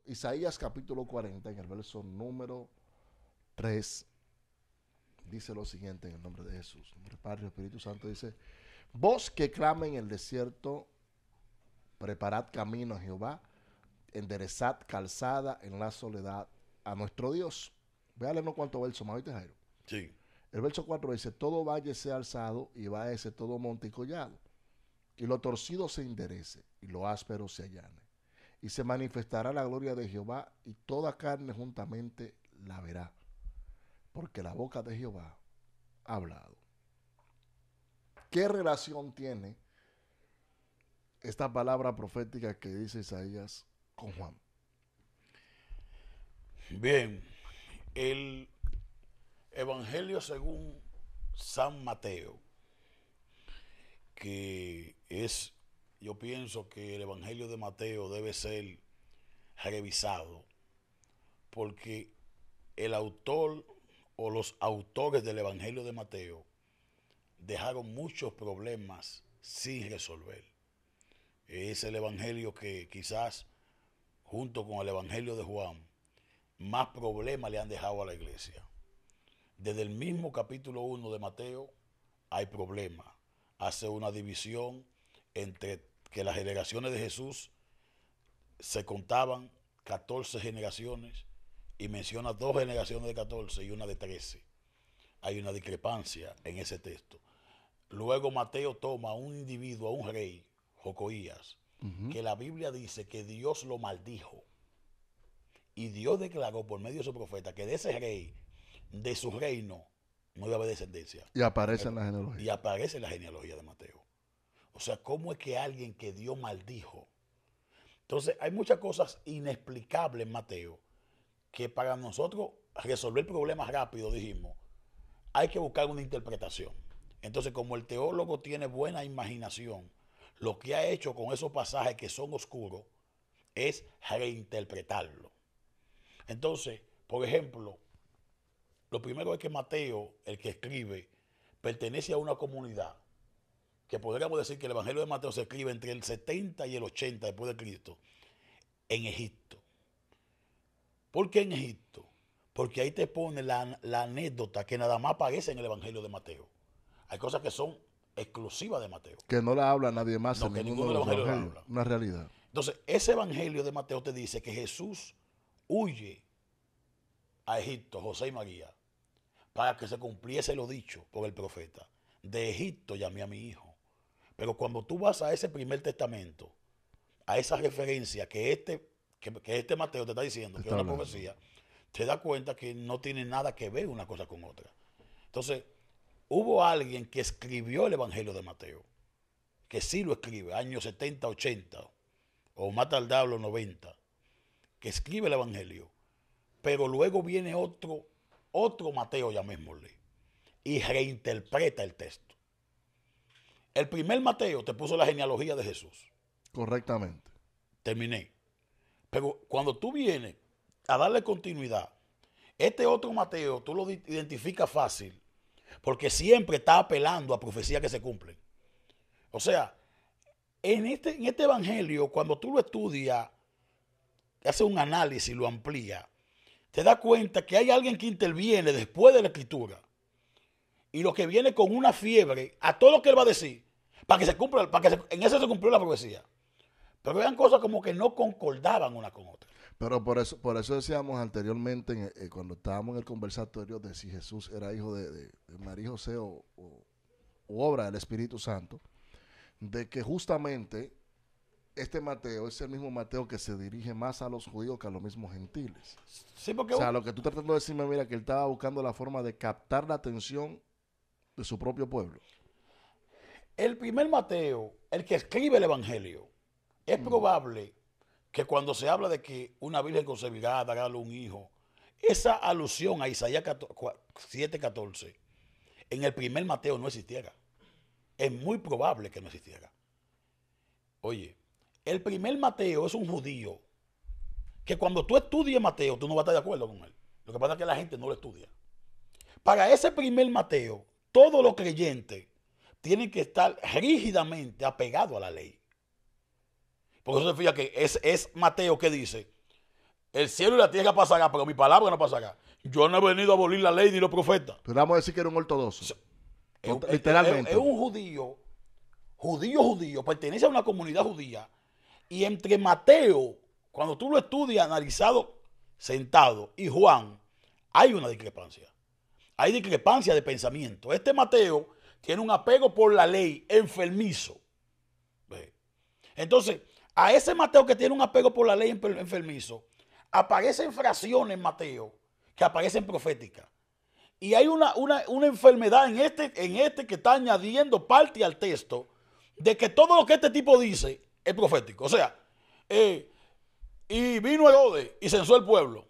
Isaías capítulo 40, en el verso número 3, dice lo siguiente en el nombre de Jesús. En nombre del Padre y Espíritu Santo dice: voz que clama en el desierto, preparad camino a Jehová, enderezad calzada en la soledad a nuestro Dios. Voy a leer unos cuantos versos más, ¿oíste, Jairo? Sí. El verso 4 dice: todo valle sea alzado y váyase todo monte y collado, y lo torcido se enderece y lo áspero se allane. Y se manifestará la gloria de Jehová, y toda carne juntamente la verá, porque la boca de Jehová ha hablado. ¿Qué relación tiene esta palabra profética que dice Isaías con Juan? Bien, el Evangelio según San Mateo, que es, yo pienso que el Evangelio de Mateo debe ser revisado, porque el autor o los autores del Evangelio de Mateo dejaron muchos problemas sin resolver. Es el Evangelio que quizás, junto con el Evangelio de Juan, más problemas le han dejado a la iglesia. Desde el mismo capítulo 1 de Mateo hay problemas. Hace una división entre que las generaciones de Jesús se contaban 14 generaciones y menciona 2 generaciones de 14 y una de 13. Hay una discrepancia en ese texto. Luego Mateo toma a un individuo, a un rey, Jocoías, que la Biblia dice que Dios lo maldijo. Y Dios declaró por medio de su profeta que de ese rey, de su reino, no iba a haber descendencia. Y aparece en la Y genealogía. aparece en la genealogía de Mateo. O sea, ¿cómo es que alguien que Dios maldijo? Entonces, hay muchas cosas inexplicables en Mateo que para nosotros resolver problemas rápido, dijimos, hay que buscar una interpretación. Entonces, como el teólogo tiene buena imaginación, lo que ha hecho con esos pasajes que son oscuros es reinterpretarlo. Entonces, por ejemplo, lo primero es que Mateo, el que escribe, pertenece a una comunidad que podríamos decir que el Evangelio de Mateo se escribe entre el 70 y el 80 después de Cristo, en Egipto. ¿Por qué en Egipto? Porque ahí te pone la anécdota que nada más aparece en el Evangelio de Mateo. Hay cosas que son exclusivas de Mateo. Que no la habla nadie más No, en que ninguno ninguno de de los los evangelios la evangelios. habla. Una realidad. Entonces, ese Evangelio de Mateo te dice que Jesús huye a Egipto, José y María, para que se cumpliese lo dicho por el profeta. De Egipto llamé a mi hijo. Pero cuando tú vas a ese primer testamento, a esa referencia que este Mateo te está diciendo, que es Está una hablando. profecía, te das cuenta que no tiene nada que ver una cosa con otra. Entonces, hubo alguien que escribió el Evangelio de Mateo, que sí lo escribe, años 70, 80, o más tardado los 90, que escribe el Evangelio, pero luego viene otro Mateo, llamémosle, y reinterpreta el texto. El primer Mateo te puso la genealogía de Jesús. Correctamente. Terminé. Pero cuando tú vienes a darle continuidad, este otro Mateo tú lo identificas fácil, porque siempre está apelando a profecías que se cumplen. O sea, en este evangelio, cuando tú lo estudias, haces un análisis, lo amplía, te das cuenta que hay alguien que interviene después de la escritura y lo que viene con una fiebre a todo lo que él va a decir para que se cumpla, en eso se cumplió la profecía. Pero eran cosas como que no concordaban una con otra. Pero por eso decíamos anteriormente, cuando estábamos en el conversatorio, de si Jesús era hijo de María y José o obra del Espíritu Santo, de que justamente este Mateo es el mismo Mateo que se dirige más a los judíos que a los mismos gentiles. Sí, O porque sea, lo que tú estás tratando de decirme, mira, que él estaba buscando la forma de captar la atención de su propio pueblo. el primer Mateo, el que escribe el Evangelio, es probable que cuando se habla de que una virgen concebirá, dará un hijo, esa alusión a Isaías 7:14 en el primer Mateo no existiera. Es muy probable que no existiera. Oye, el primer Mateo es un judío que cuando tú estudies Mateo, tú no vas a estar de acuerdo con él. Lo que pasa es que la gente no lo estudia. Para ese primer Mateo, todos los creyentes tienen que estar rígidamente apegados a la ley. Por eso se fija que es Mateo que dice, El cielo y la tierra pasarán, pero mi palabra no pasará. Yo no he venido a abolir la ley ni los profetas. Pero vamos a decir que era un ortodoxo. Literalmente. Es un judío, pertenece a una comunidad judía. Y entre Mateo, cuando tú lo estudias analizado, sentado, y Juan, hay una discrepancia. Hay discrepancia de pensamiento. Este Mateo tiene un apego por la ley enfermizo. Entonces, a ese Mateo que tiene un apego por la ley enfermizo, aparecen fracciones en Mateo que aparecen proféticas. Y hay una enfermedad en este que está añadiendo parte al texto de que todo lo que este tipo dice es profético. O sea, y vino Herodes y censó el pueblo.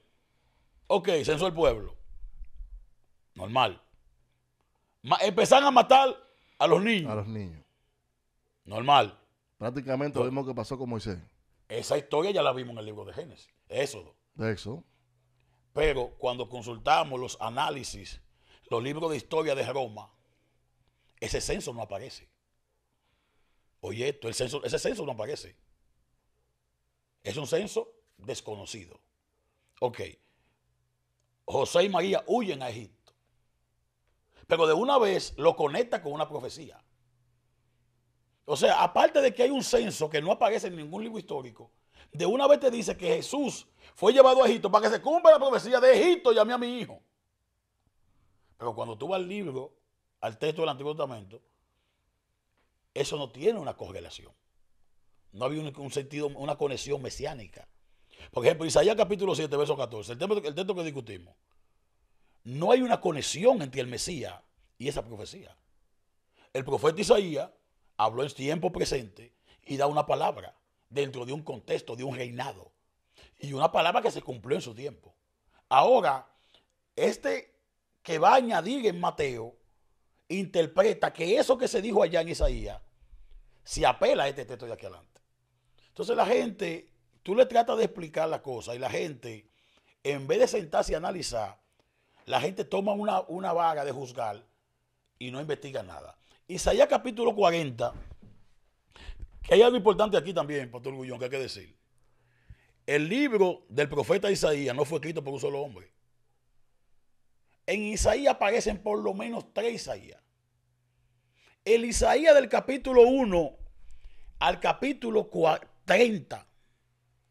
Ok, censó el pueblo. Normal. Empezaron a matar a los niños. A los niños. Normal. Prácticamente lo mismo que pasó con Moisés. Esa historia ya la vimos en el libro de Génesis. Éxodo. De Éxodo. Pero cuando consultamos los análisis, los libros de historia de Roma, ese censo no aparece. Oye, ese censo no aparece. Es un censo desconocido. Ok. José y María huyen a Egipto. Pero de una vez lo conecta con una profecía. O sea, aparte de que hay un censo que no aparece en ningún libro histórico, de una vez te dice que Jesús fue llevado a Egipto para que se cumpla la profecía de Egipto, llamé a mi hijo. Pero cuando tú vas al libro, al texto del Antiguo Testamento, eso no tiene una correlación. No había un sentido, una conexión mesiánica. Por ejemplo, Isaías capítulo 7, verso 14, el texto que discutimos. No hay una conexión entre el Mesías y esa profecía. El profeta Isaías habló en tiempo presente y da una palabra dentro de un contexto, de un reinado. Y una palabra que se cumplió en su tiempo. Ahora, este que va a añadir en Mateo, interpreta que eso que se dijo allá en Isaías, se apela a este texto de aquí adelante. Entonces la gente, tú le tratas de explicar la cosa y la gente, en vez de sentarse y analizar, la gente toma una vaga de juzgar y no investiga nada. Isaías capítulo 40, que hay algo importante aquí también, Pastor Gullón, que hay que decir. El libro del profeta Isaías no fue escrito por un solo hombre. En Isaías aparecen por lo menos 3 Isaías. El Isaías del capítulo 1 al capítulo 30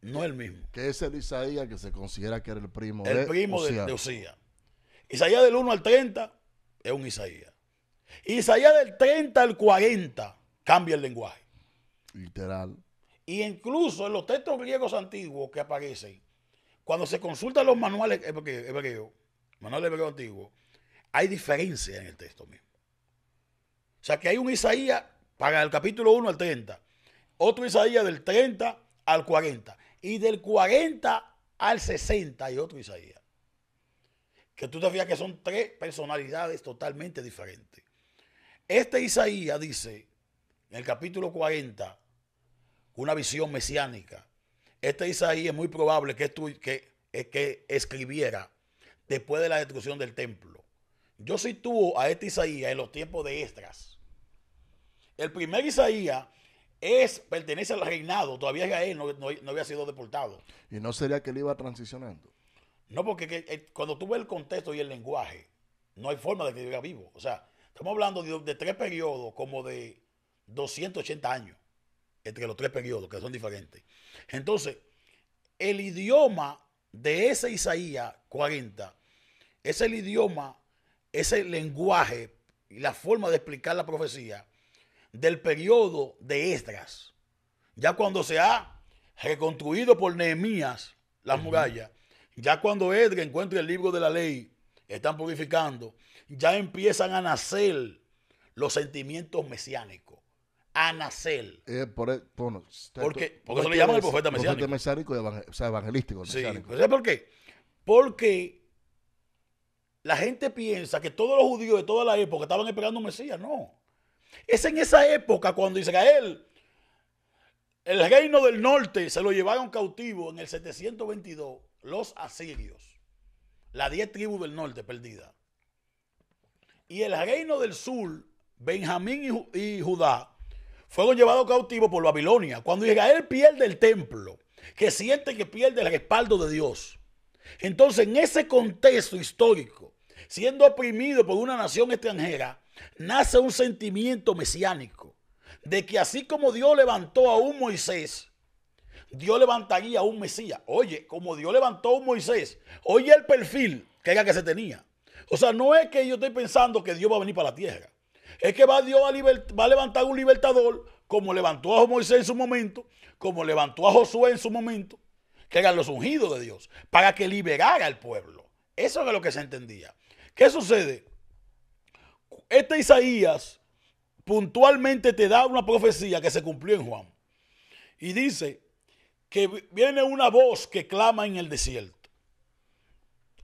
no es el mismo. Que es el Isaías que se considera que era el primo de Osías. Isaías del 1 al 30 es un Isaías. Isaías del 30 al 40 cambia el lenguaje. Literal. Y incluso en los textos griegos antiguos que aparecen, cuando se consultan los manuales hebreos, manuales hebreos antiguos, hay diferencia en el texto mismo. O sea que hay un Isaías para el capítulo 1 al 30, otro Isaías del 30 al 40, y del 40 al 60 hay otro Isaías. Que tú te fijas que son 3 personalidades totalmente diferentes. Este Isaías dice, en el capítulo 40, una visión mesiánica. Este Isaías es muy probable que escribiera después de la destrucción del templo. Yo sitúo a este Isaías en los tiempos de Esdras. El primer Isaías pertenece al reinado, todavía Israel no había sido deportado. ¿Y no sería que él iba transicionando? No, porque cuando tú ves el contexto y el lenguaje, no hay forma de que viva vivo. O sea, estamos hablando de 3 periodos como de 280 años, entre los 3 periodos, que son diferentes. Entonces, el idioma de ese Isaías 40 es el idioma, ese lenguaje y la forma de explicar la profecía del periodo de Esdras. Ya cuando se ha reconstruido por Nehemías las murallas, ya cuando Esdras encuentra el libro de la ley, están purificando, ya empiezan a nacer los sentimientos mesiánicos. A nacer. Porque se le llama el profeta mesiánico. Profeta mesiánico, o sea, evangelístico. Sí, ¿sabes por qué? Porque la gente piensa que todos los judíos de toda la época estaban esperando un Mesías. No. Es en esa época cuando Israel, el reino del norte, se lo llevaron cautivo en el 722, los asirios. Las 10 tribus del norte perdidas. Y el reino del sur, Benjamín y Judá, fueron llevados cautivos por Babilonia. Cuando Israel pierde el templo, que siente que pierde el respaldo de Dios. Entonces, en ese contexto histórico, siendo oprimido por una nación extranjera, nace un sentimiento mesiánico de que así como Dios levantó a un Moisés, Dios levantaría a un Mesías. Oye, como Dios levantó a un Moisés, oye el perfil que era que se tenía. O sea, no es que yo estoy pensando que Dios va a venir para la tierra. Es que Dios va a levantar un libertador, como levantó a Moisés en su momento, como levantó a Josué en su momento, que eran los ungidos de Dios, para que liberara al pueblo. Eso es lo que se entendía. ¿Qué sucede? Este Isaías puntualmente te da una profecía que se cumplió en Juan. Y dice que viene una voz que clama en el desierto: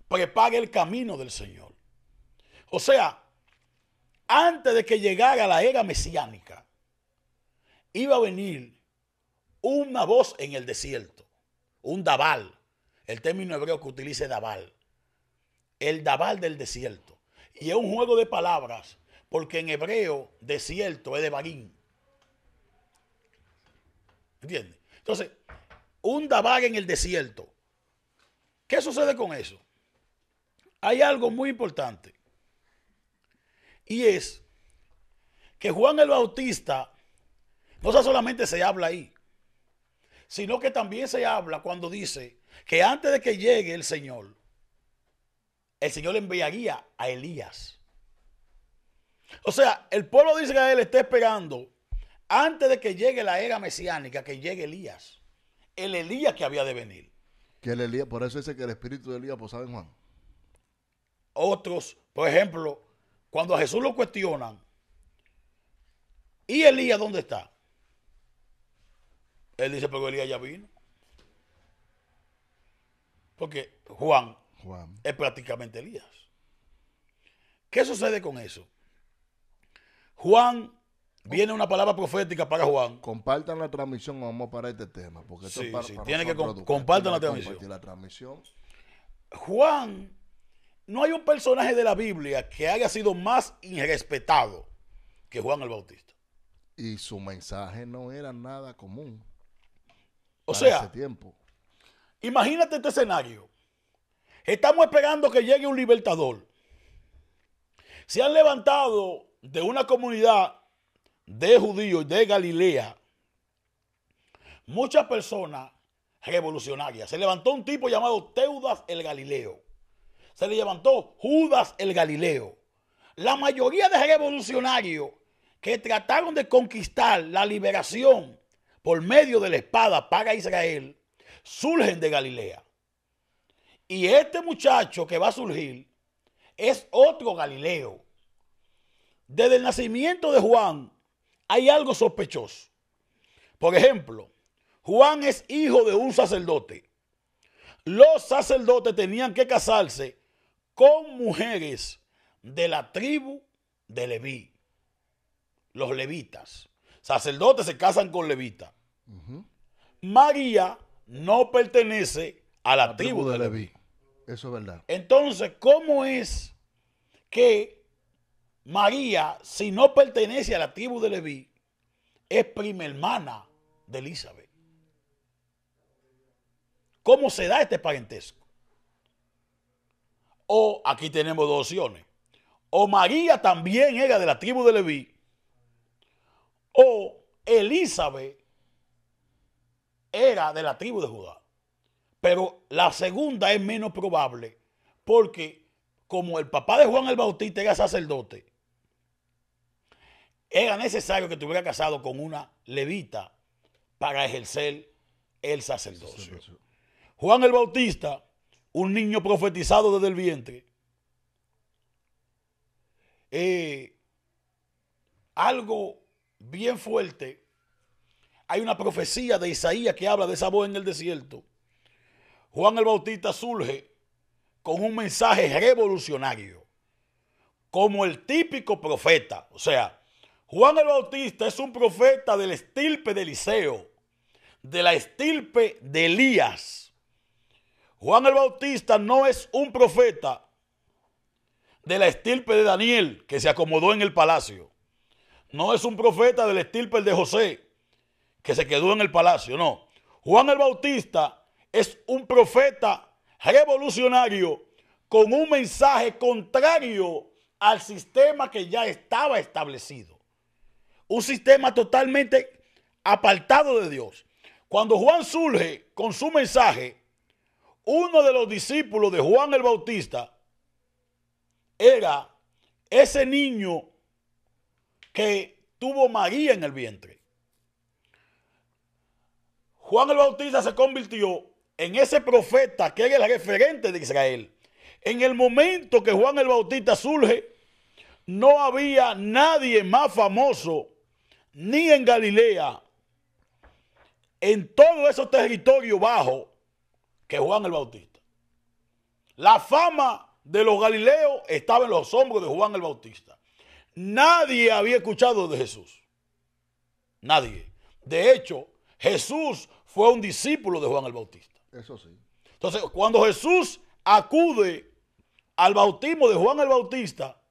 prepare el camino del Señor. O sea, antes de que llegara la era mesiánica, iba a venir una voz en el desierto, un Dabal, el término hebreo que utiliza Dabal, el Dabal del desierto. Y es un juego de palabras, porque en hebreo desierto es de Barín. ¿Entiendes? Entonces, un Dabal en el desierto. ¿Qué sucede con eso? Hay algo muy importante. Y es que Juan el Bautista no solamente se habla ahí, sino que también se habla cuando dice que antes de que llegue el Señor enviaría a Elías. O sea, el pueblo de Israel está esperando, antes de que llegue la era mesiánica, que llegue Elías. El Elías que había de venir. Que el Elías, por eso dice que el espíritu de Elías posaba en Juan. Otros, por ejemplo, cuando a Jesús lo cuestionan, ¿y Elías dónde está? Él dice, pero Elías ya vino. Porque Juan es prácticamente Elías. ¿Qué sucede con eso? Juan, viene una palabra profética para Juan. Compartan la transmisión, vamos a parar este tema. Porque esto Sí, para, sí, para tiene que nosotros compartan la transmisión. Juan, no hay un personaje de la Biblia que haya sido más irrespetado que Juan el Bautista. Y su mensaje no era nada común. O sea, ese tiempo. Imagínate este escenario. Estamos esperando que llegue un libertador. Se han levantado de una comunidad de judíos de Galilea muchas personas revolucionarias. Se levantó un tipo llamado Teudas el Galileo. Se le levantó Judas el Galileo. La mayoría de revolucionarios que trataron de conquistar la liberación por medio de la espada para Israel surgen de Galilea. Y este muchacho que va a surgir es otro Galileo. Desde el nacimiento de Juan hay algo sospechoso. Por ejemplo, Juan es hijo de un sacerdote. Los sacerdotes tenían que casarse con mujeres de la tribu de Leví. Los levitas. Sacerdotes se casan con levitas. María no pertenece a la tribu de Leví. Eso es verdad. Entonces, ¿cómo es que María, si no pertenece a la tribu de Leví, es prima hermana de Elizabeth? ¿Cómo se da este parentesco? O aquí tenemos dos opciones. O María también era de la tribu de Leví, o Elizabeth era de la tribu de Judá. Pero la segunda es menos probable, porque como el papá de Juan el Bautista era sacerdote, era necesario que estuviera casado con una levita para ejercer el sacerdocio. Juan el Bautista, un niño profetizado desde el vientre, algo bien fuerte. Hay una profecía de Isaías que habla de esa voz en el desierto. Juan el Bautista surge con un mensaje revolucionario, como el típico profeta. O sea, Juan el Bautista es un profeta del estirpe de Eliseo, de la estirpe de Elías. Juan el Bautista no es un profeta de la estirpe de Daniel, que se acomodó en el palacio. No es un profeta del estirpe de José, que se quedó en el palacio. No. Juan el Bautista es un profeta revolucionario con un mensaje contrario al sistema que ya estaba establecido. Un sistema totalmente apartado de Dios. Cuando Juan surge con su mensaje, uno de los discípulos de Juan el Bautista era ese niño que tuvo María en el vientre. Juan el Bautista se convirtió en ese profeta que era el referente de Israel. En el momento que Juan el Bautista surge, no había nadie más famoso, ni en Galilea, en todos esos territorios bajos, que Juan el Bautista. La fama de los galileos estaba en los hombros de Juan el Bautista. Nadie había escuchado de Jesús. Nadie. De hecho, Jesús fue un discípulo de Juan el Bautista. Eso sí. Entonces, cuando Jesús acude al bautismo de Juan el Bautista,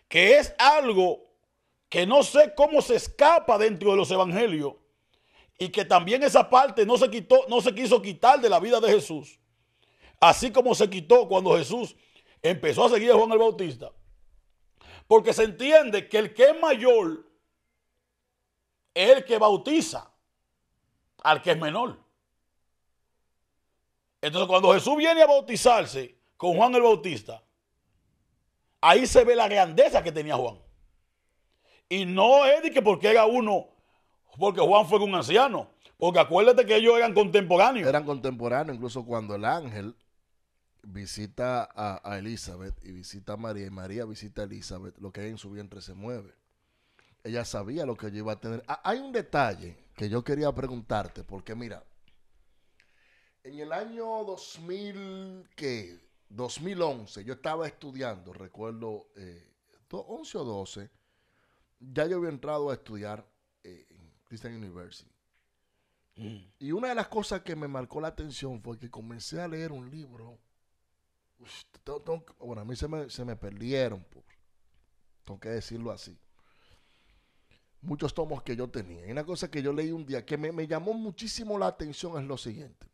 que es algo que no sé cómo se escapa dentro de los evangelios, y que también esa parte no se quiso quitar de la vida de Jesús, así como se quitó cuando Jesús empezó a seguir a Juan el Bautista, porque se entiende que el que es mayor es el que bautiza al que es menor. Entonces, cuando Jesús viene a bautizarse con Juan el Bautista, ahí se ve la grandeza que tenía Juan. Y no es de que porque era uno, porque Juan fue un anciano, porque acuérdate que ellos eran contemporáneos. Eran contemporáneos, incluso cuando el ángel visita a Elizabeth y visita a María, y María visita a Elizabeth, lo que hay en su vientre se mueve. Ella sabía lo que ella iba a tener. Hay un detalle que yo quería preguntarte, porque mira, en el año 2011, yo estaba estudiando, recuerdo, 11 o 12, ya yo había entrado a estudiar en Christian University. Y una de las cosas que me marcó la atención fue que comencé a leer un libro. Bueno, a mí se me perdieron, tengo que decirlo así, muchos tomos que yo tenía. Y una cosa que yo leí un día que me llamó muchísimo la atención es lo siguiente.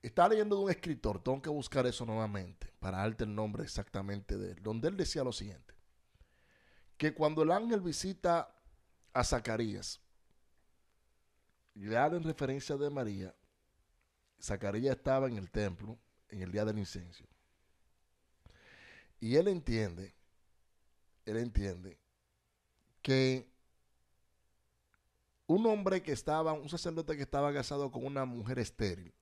Estaba leyendo de un escritor, tengo que buscar eso nuevamente para darte el nombre exactamente de él, donde él decía lo siguiente, que cuando el ángel visita a Zacarías y le da en referencia de María, Zacarías estaba en el templo en el día del incienso. Y él entiende que un sacerdote que estaba casado con una mujer estéril,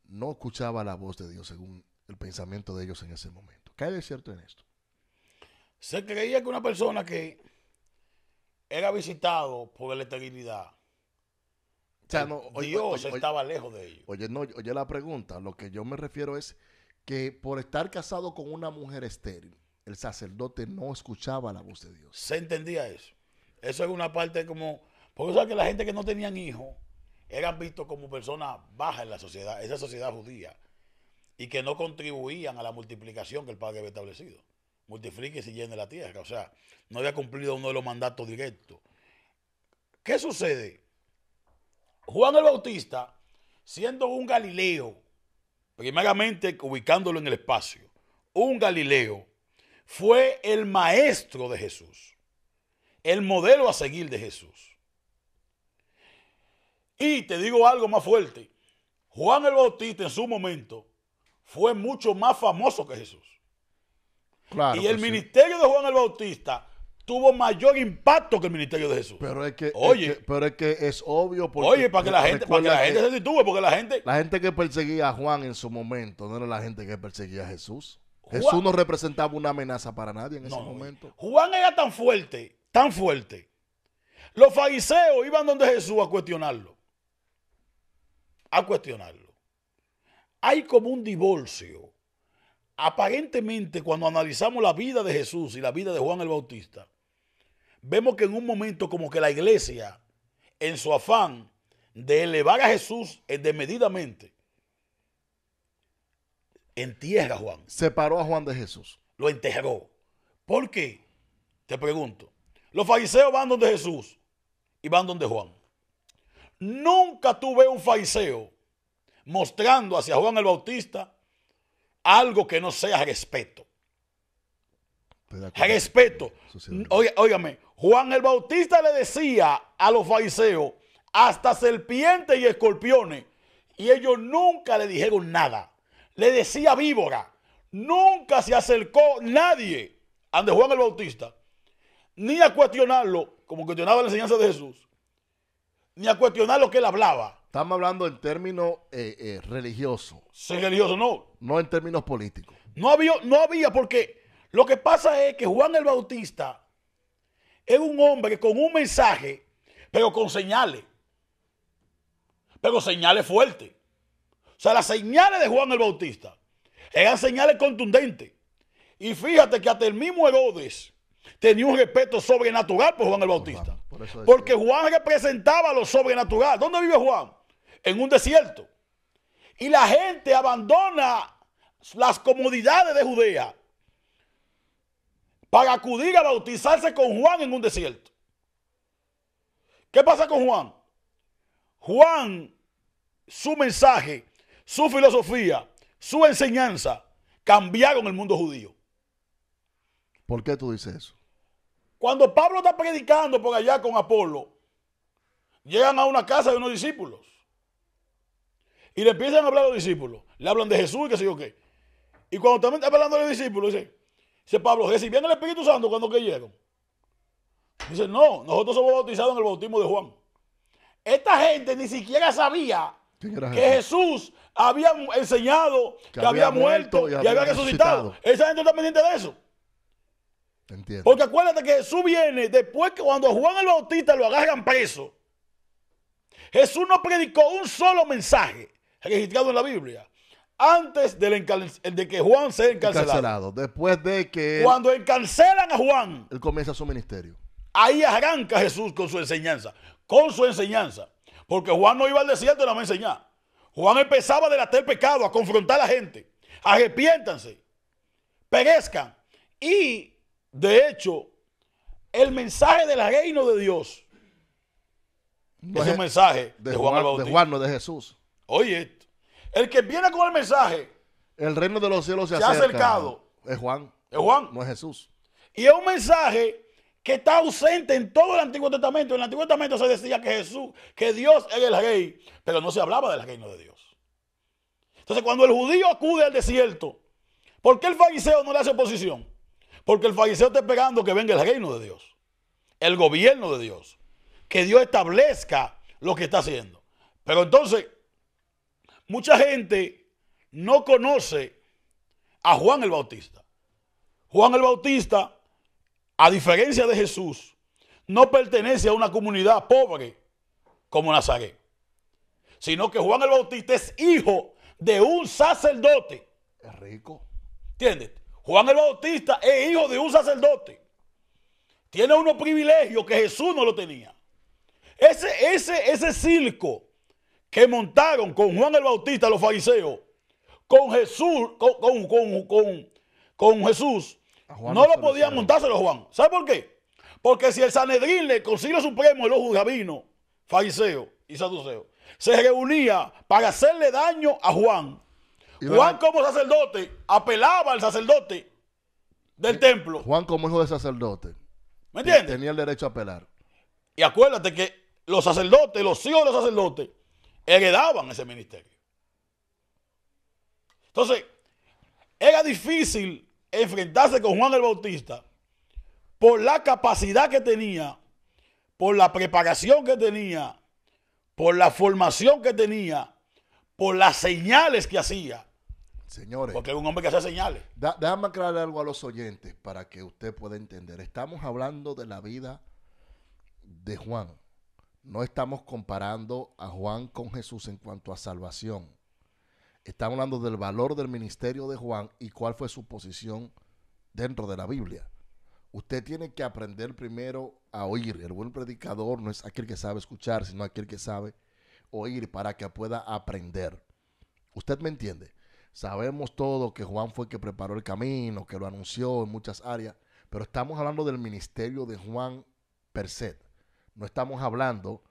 no escuchaba la voz de Dios según el pensamiento de ellos en ese momento. ¿Qué hay de cierto en esto? Se creía que una persona que era visitado por la eternidad, O sea, Dios estaba lejos de ellos. Oye la pregunta, lo que yo me refiero es que por estar casado con una mujer estéril, el sacerdote no escuchaba la voz de Dios. Se entendía eso. Eso es una parte como, porque sabes que la gente que no tenían hijos eran vistos como personas bajas en la sociedad, esa sociedad judía, y que no contribuían a la multiplicación que el Padre había establecido. Multiplíquese y llene la tierra. O sea, no había cumplido uno de los mandatos directos. ¿Qué sucede? Juan el Bautista, siendo un Galileo, primeramente ubicándolo en el espacio, un Galileo, fue el maestro de Jesús, el modelo a seguir de Jesús. Y te digo algo más fuerte, Juan el Bautista en su momento fue mucho más famoso que Jesús. Claro, y el ministerio de Juan el Bautista tuvo mayor impacto que el ministerio de Jesús. Pero es que, oye, es obvio. Porque, oye, para que la gente se sitúe, porque la gente que perseguía a Juan en su momento no era la gente que perseguía a Jesús. Juan, Jesús no representaba una amenaza para nadie en ese momento. Juan era tan fuerte. Los fariseos iban donde Jesús a cuestionarlo. Hay como un divorcio. Aparentemente, cuando analizamos la vida de Jesús y la vida de Juan el Bautista, vemos que en un momento como que la iglesia, en su afán de elevar a Jesús desmedidamente, entierra a Juan. Separó a Juan de Jesús. Lo enterró. ¿Por qué? Te pregunto. Los fariseos van donde Jesús y van donde Juan. Nunca tuve un fariseo mostrando hacia Juan el Bautista algo que no sea respeto. Respeto. Óigame, Juan el Bautista le decía a los fariseos hasta serpientes y escorpiones, y ellos nunca le dijeron nada. Le decía víbora. Nunca se acercó nadie ante Juan el Bautista, ni a cuestionarlo, como cuestionaba la enseñanza de Jesús, ni a cuestionar lo que él hablaba. Estamos hablando en términos religiosos. Sí, religioso, no. No en términos políticos. No había, porque lo que pasa es que Juan el Bautista era un hombre con un mensaje, pero con señales. Pero señales fuertes. O sea, las señales de Juan el Bautista eran señales contundentes. Y fíjate que hasta el mismo Herodes tenía un respeto sobrenatural por Juan el Bautista. Porque Juan representaba lo sobrenatural. ¿Dónde vive Juan? En un desierto. Y la gente abandona las comodidades de Judea para acudir a bautizarse con Juan en un desierto. ¿Qué pasa con Juan? Juan, su mensaje, su filosofía, su enseñanza cambiaron el mundo judío. ¿Por qué tú dices eso? Cuando Pablo está predicando por allá con Apolo, llegan a una casa de unos discípulos y le empiezan a hablar a los discípulos. Le hablan de Jesús y qué sé yo qué. Y cuando también está hablando a los discípulos, dice Pablo, ¿recibían el Espíritu Santo cuando cayeron? Dice, no, nosotros somos bautizados en el bautismo de Juan. Esta gente ni siquiera sabía que Jesús había enseñado, que había muerto y había resucitado. Esa gente está pendiente de eso. Entiendo. Porque acuérdate que Jesús viene después que cuando a Juan el Bautista lo agarran preso. Jesús no predicó un solo mensaje registrado en la Biblia antes de que Juan sea encarcelado. Después de que cuando encarcelan a Juan, él comienza su ministerio. Ahí arranca Jesús con su enseñanza. Porque Juan no iba al desierto nada más a enseñar. Juan empezaba a delatar el pecado, a confrontar a la gente. Arrepiéntanse, perezcan. Y, de hecho, el mensaje del reino de Dios es un mensaje de Juan el Bautista. De Juan, no de Jesús. Oye, el que viene con el mensaje, el reino de los cielos se ha acercado. Es Juan. Es Juan. No es Jesús. Y es un mensaje que está ausente en todo el Antiguo Testamento. En el Antiguo Testamento se decía que Dios era el rey, pero no se hablaba del reino de Dios. Entonces, cuando el judío acude al desierto, ¿por qué el fariseo no le hace oposición? Porque el fariseo está esperando que venga el reino de Dios, el gobierno de Dios, que Dios establezca lo que está haciendo. Pero entonces, mucha gente no conoce a Juan el Bautista. Juan el Bautista, a diferencia de Jesús, no pertenece a una comunidad pobre como Nazaret, sino que Juan el Bautista es hijo de un sacerdote. Es rico. ¿Entiendes? Juan el Bautista es hijo de un sacerdote. Tiene unos privilegios que Jesús no lo tenía. Ese circo que montaron con Juan el Bautista los fariseos, con Jesús, con Jesús, no lo podían montárselo a Juan. ¿Sabe por qué? Porque si el Sanedrín, el Concilio Supremo de los rabinos, fariseos y saduceos, se reunía para hacerle daño a Juan, Juan como sacerdote apelaba al sacerdote del templo. Juan como hijo de sacerdote, ¿me entiendes? Tenía el derecho a apelar. Y acuérdate que los sacerdotes, los hijos de los sacerdotes, heredaban ese ministerio. Entonces, era difícil enfrentarse con Juan el Bautista por la capacidad que tenía, por la preparación que tenía, por la formación que tenía, por las señales que hacía. Señores, porque era un hombre que hacía señales. Déjame aclarar algo a los oyentes para que usted pueda entender. Estamos hablando de la vida de Juan. No estamos comparando a Juan con Jesús en cuanto a salvación. Estamos hablando del valor del ministerio de Juan y cuál fue su posición dentro de la Biblia. Usted tiene que aprender primero a oír. El buen predicador no es aquel que sabe escuchar, sino aquel que sabe oír para que pueda aprender. ¿Usted me entiende? Sabemos todo que Juan fue el que preparó el camino, que lo anunció en muchas áreas, pero estamos hablando del ministerio de Juan per se. No estamos hablando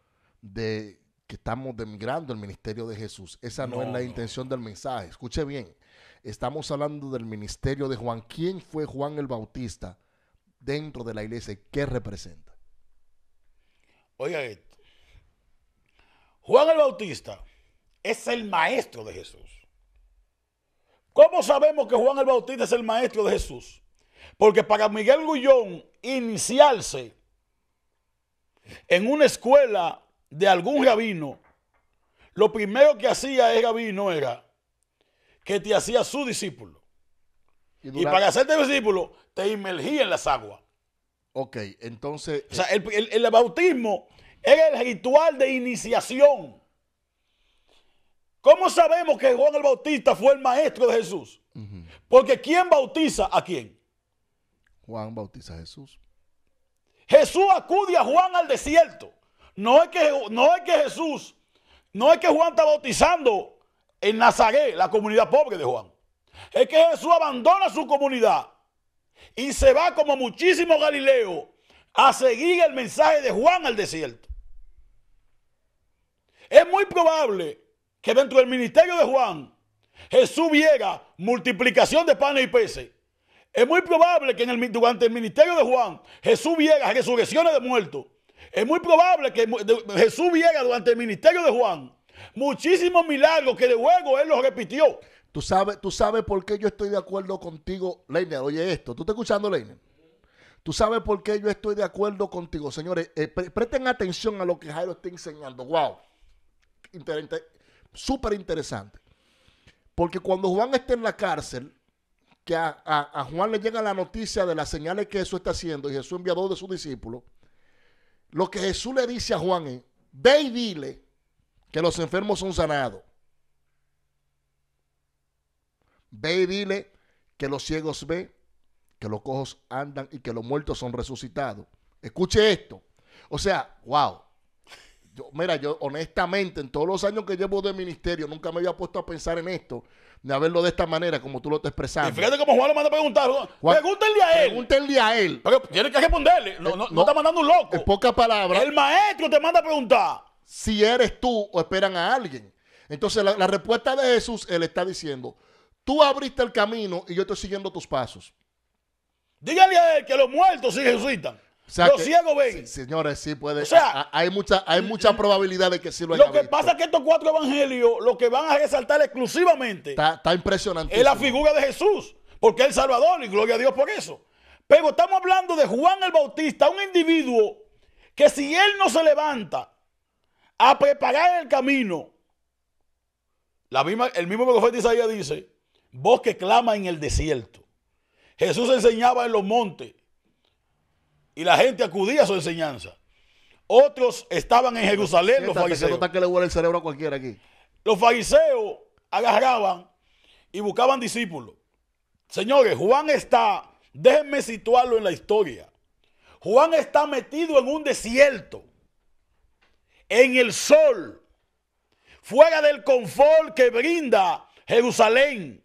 de que estamos denigrando el ministerio de Jesús. Esa no es la intención del mensaje. Escuche bien. Estamos hablando del ministerio de Juan. ¿Quién fue Juan el Bautista dentro de la iglesia? ¿Qué representa? Oiga esto. Juan el Bautista es el maestro de Jesús. ¿Cómo sabemos que Juan el Bautista es el maestro de Jesús? Porque para Miguel Gullón iniciarse en una escuela de algún rabino, lo primero que hacía el rabino era que te hacía su discípulo. Y para hacerte discípulo, te inmergía en las aguas. Ok, entonces... O sea, el bautismo era el ritual de iniciación. ¿Cómo sabemos que Juan el Bautista fue el maestro de Jesús? Porque ¿quién bautiza a quién? Juan bautiza a Jesús. Jesús acude a Juan al desierto. No es que Juan está bautizando en Nazaret, la comunidad pobre de Juan. Es que Jesús abandona su comunidad y se va como muchísimos galileos a seguir el mensaje de Juan al desierto. Es muy probable que dentro del ministerio de Juan Jesús viera multiplicación de panes y peces. Es muy probable que durante el ministerio de Juan Jesús viera resurrecciones de muertos. Es muy probable que Jesús viera durante el ministerio de Juan muchísimos milagros que luego él los repitió. ¿Tú sabes por qué yo estoy de acuerdo contigo, Leiner? Oye esto, ¿tú estás escuchando, Leiner? ¿Tú sabes por qué yo estoy de acuerdo contigo? Señores, presten atención a lo que Jairo está enseñando. ¡Wow! Súper interesante. Porque cuando Juan está en la cárcel, que a Juan le llega la noticia de las señales que Jesús está haciendo y Jesús envía a 2 de sus discípulos, lo que Jesús le dice a Juan es, ve y dile que los enfermos son sanados. Ve y dile que los ciegos ven, que los cojos andan y que los muertos son resucitados. Escuche esto. O sea, wow. Yo honestamente, en todos los años que llevo de ministerio, nunca me había puesto a pensar en esto, de verlo de esta manera, como tú lo estás expresando. Y fíjate cómo Juan le manda a preguntar. Pregúntenle a él. Pregúntenle a él. Pero tiene que responderle. No está mandando un loco. En pocas palabras. El maestro te manda a preguntar si eres tú o esperan a alguien. Entonces la respuesta de Jesús, él está diciendo, tú abriste el camino y yo estoy siguiendo tus pasos. Dígale a él que los muertos sí resucitan. O sea, los ciegos ven. Sí, señores, sí puede. O sea, hay mucha probabilidad de que sí lo hayan visto. Lo que visto. pasa es que estos 4 evangelios lo que van a resaltar exclusivamente está impresionante. Es la figura de Jesús, porque es el Salvador y gloria a Dios por eso. Pero estamos hablando de Juan el Bautista, un individuo que si él no se levanta a preparar el camino, el mismo profeta Isaías dice, voz que clama en el desierto. Jesús enseñaba en los montes y la gente acudía a su enseñanza. Otros estaban en Jerusalén, los fariseos. Que le huele el cerebro a cualquiera aquí. Los fariseos agarraban y buscaban discípulos. Señores, Juan está, déjenme situarlo en la historia. Juan está metido en un desierto, en el sol, fuera del confort que brinda Jerusalén.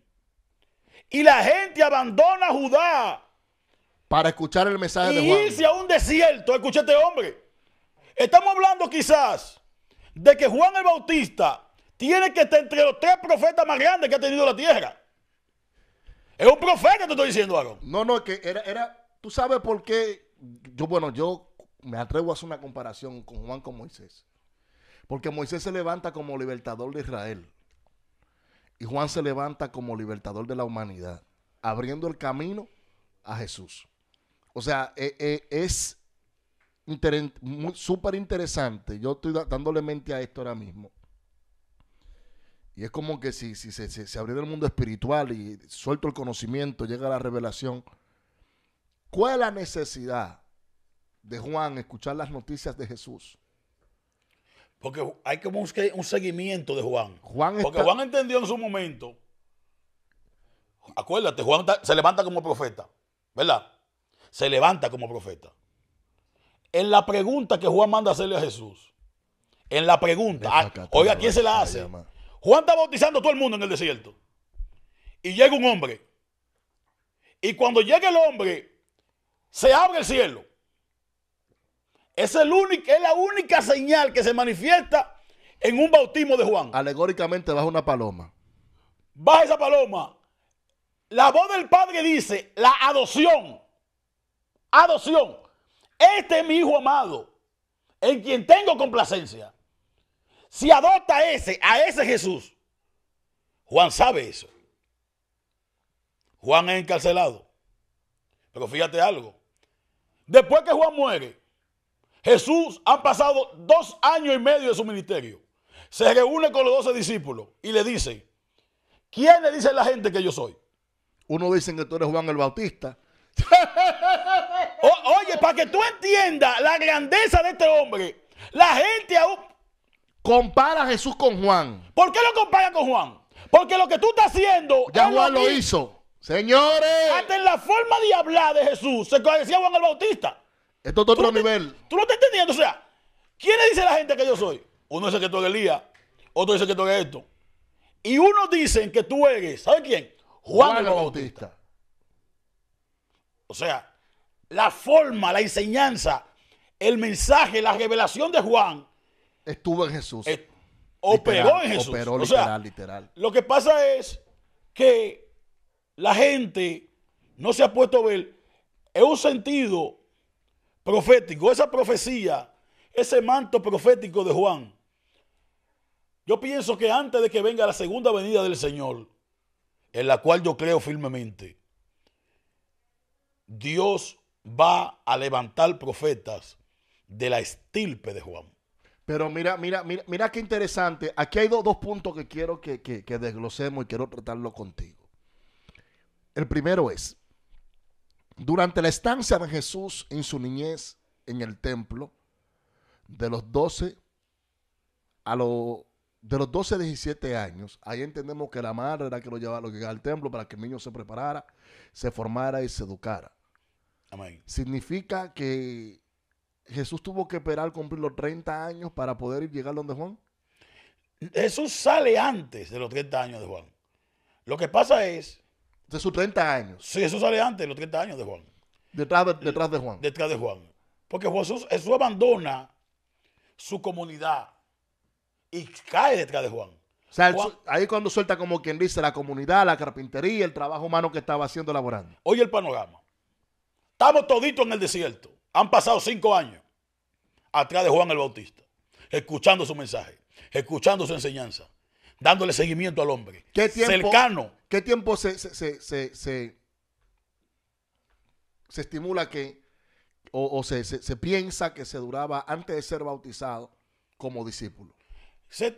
Y la gente abandona Judá para escuchar el mensaje de y Juan. irse a un desierto a escuchar a este hombre. Estamos hablando quizás de que Juan el Bautista tiene que estar entre los 3 profetas más grandes que ha tenido la tierra. Es un profeta, te estoy diciendo algo. No, que era, tú sabes por qué, yo me atrevo a hacer una comparación con Juan con Moisés. Porque Moisés se levanta como libertador de Israel. Y Juan se levanta como libertador de la humanidad, abriendo el camino a Jesús. O sea, es súper interesante. Yo estoy dándole mente a esto ahora mismo. Y es como que si se abriera el mundo espiritual y suelto el conocimiento, llega la revelación. ¿Cuál es la necesidad de Juan escuchar las noticias de Jesús? Porque hay como un seguimiento de Juan. Porque Juan entendió en su momento. Acuérdate, Juan se levanta como profeta, ¿verdad? Se levanta como profeta. En la pregunta que Juan manda a hacerle a Jesús, en la pregunta, oiga, ¿quién se la hace? Juan está bautizando a todo el mundo en el desierto. Y llega un hombre. Y cuando llega el hombre, se abre el cielo. Es la única señal que se manifiesta en un bautismo de Juan. Alegóricamente bajo una paloma. Baja esa paloma. La voz del Padre dice, la adopción. Adopción. Este es mi hijo amado, en quien tengo complacencia. Si adopta a ese Jesús, Juan sabe eso. Juan es encarcelado. Pero fíjate algo. Después que Juan muere, Jesús han pasado 2 años y medio de su ministerio. Se reúne con los 12 discípulos y le dice, ¿quién le dice a la gente que yo soy? Uno dice que tú eres Juan el Bautista. Oye, para que tú entiendas la grandeza de este hombre, la gente aún... Compara a Jesús con Juan. ¿Por qué lo compara con Juan? Porque lo que tú estás haciendo... Ya Juan lo hizo. Señores. Hasta en la forma de hablar de Jesús se parecía a Juan el Bautista. Esto es otro nivel. ¿Tú lo estás entendiendo? O sea, ¿quién le dice a la gente que yo soy? Uno dice que tú eres Elías, otro dice que tú eres esto. Y unos dicen que tú eres, ¿sabes quién? Juan el Bautista. O sea, la forma, la enseñanza, el mensaje, la revelación de Juan estuvo en Jesús. Operó en Jesús. Operó o sea, literal. Lo que pasa es que la gente no se ha puesto a ver en un sentido profético, esa profecía, ese manto profético de Juan. Yo pienso que antes de que venga la segunda venida del Señor, en la cual yo creo firmemente, Dios va a levantar profetas de la estirpe de Juan. Pero mira qué interesante. Aquí hay dos puntos que quiero que desglosemos y quiero tratarlo contigo. El primero es, durante la estancia de Jesús en su niñez en el templo, de los 12 a 17 años, ahí entendemos que la madre era que lo llevaba al templo para que el niño se preparara, se formara y se educara. Amén. ¿Significa que Jesús tuvo que esperar cumplir los 30 años para poder llegar donde Juan? Jesús sale antes de los 30 años de Juan. Lo que pasa es... De sus 30 años. Sí, Jesús sale antes de los 30 años de Juan. Detrás de Juan. Detrás de Juan. Porque Jesús abandona su comunidad y cae detrás de Juan. O sea, Juan, ahí cuando suelta, como quien dice, la comunidad, la carpintería, el trabajo humano que estaba haciendo laborando. Oye el panorama. Estamos toditos en el desierto. Han pasado 5 años atrás de Juan el Bautista, escuchando su mensaje, escuchando su enseñanza, dándole seguimiento al hombre. ¿Qué tiempo, cercano? ¿Qué tiempo se estimula que, o se piensa que se duraba antes de ser bautizado como discípulo?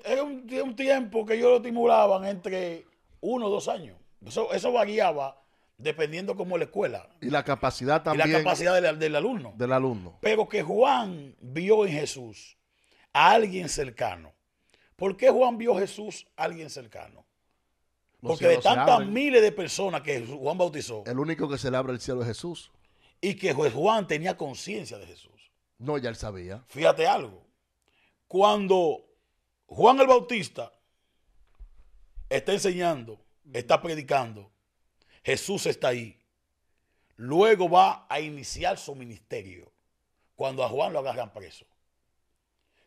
Era un tiempo que ellos lo estimulaban entre 1 o 2 años. Eso variaba dependiendo como la escuela. Y la capacidad también. Y la capacidad del alumno. Del alumno. Pero que Juan vio en Jesús a alguien cercano. ¿Por qué Juan vio a Jesús a alguien cercano? Porque de tantas miles de personas que Juan bautizó. El único que se le abre el cielo es Jesús. Y que Juan tenía conciencia de Jesús. No, ya él sabía. Fíjate algo. Cuando Juan el Bautista está enseñando, está predicando, Jesús está ahí. Luego va a iniciar su ministerio cuando a Juan lo agarran preso.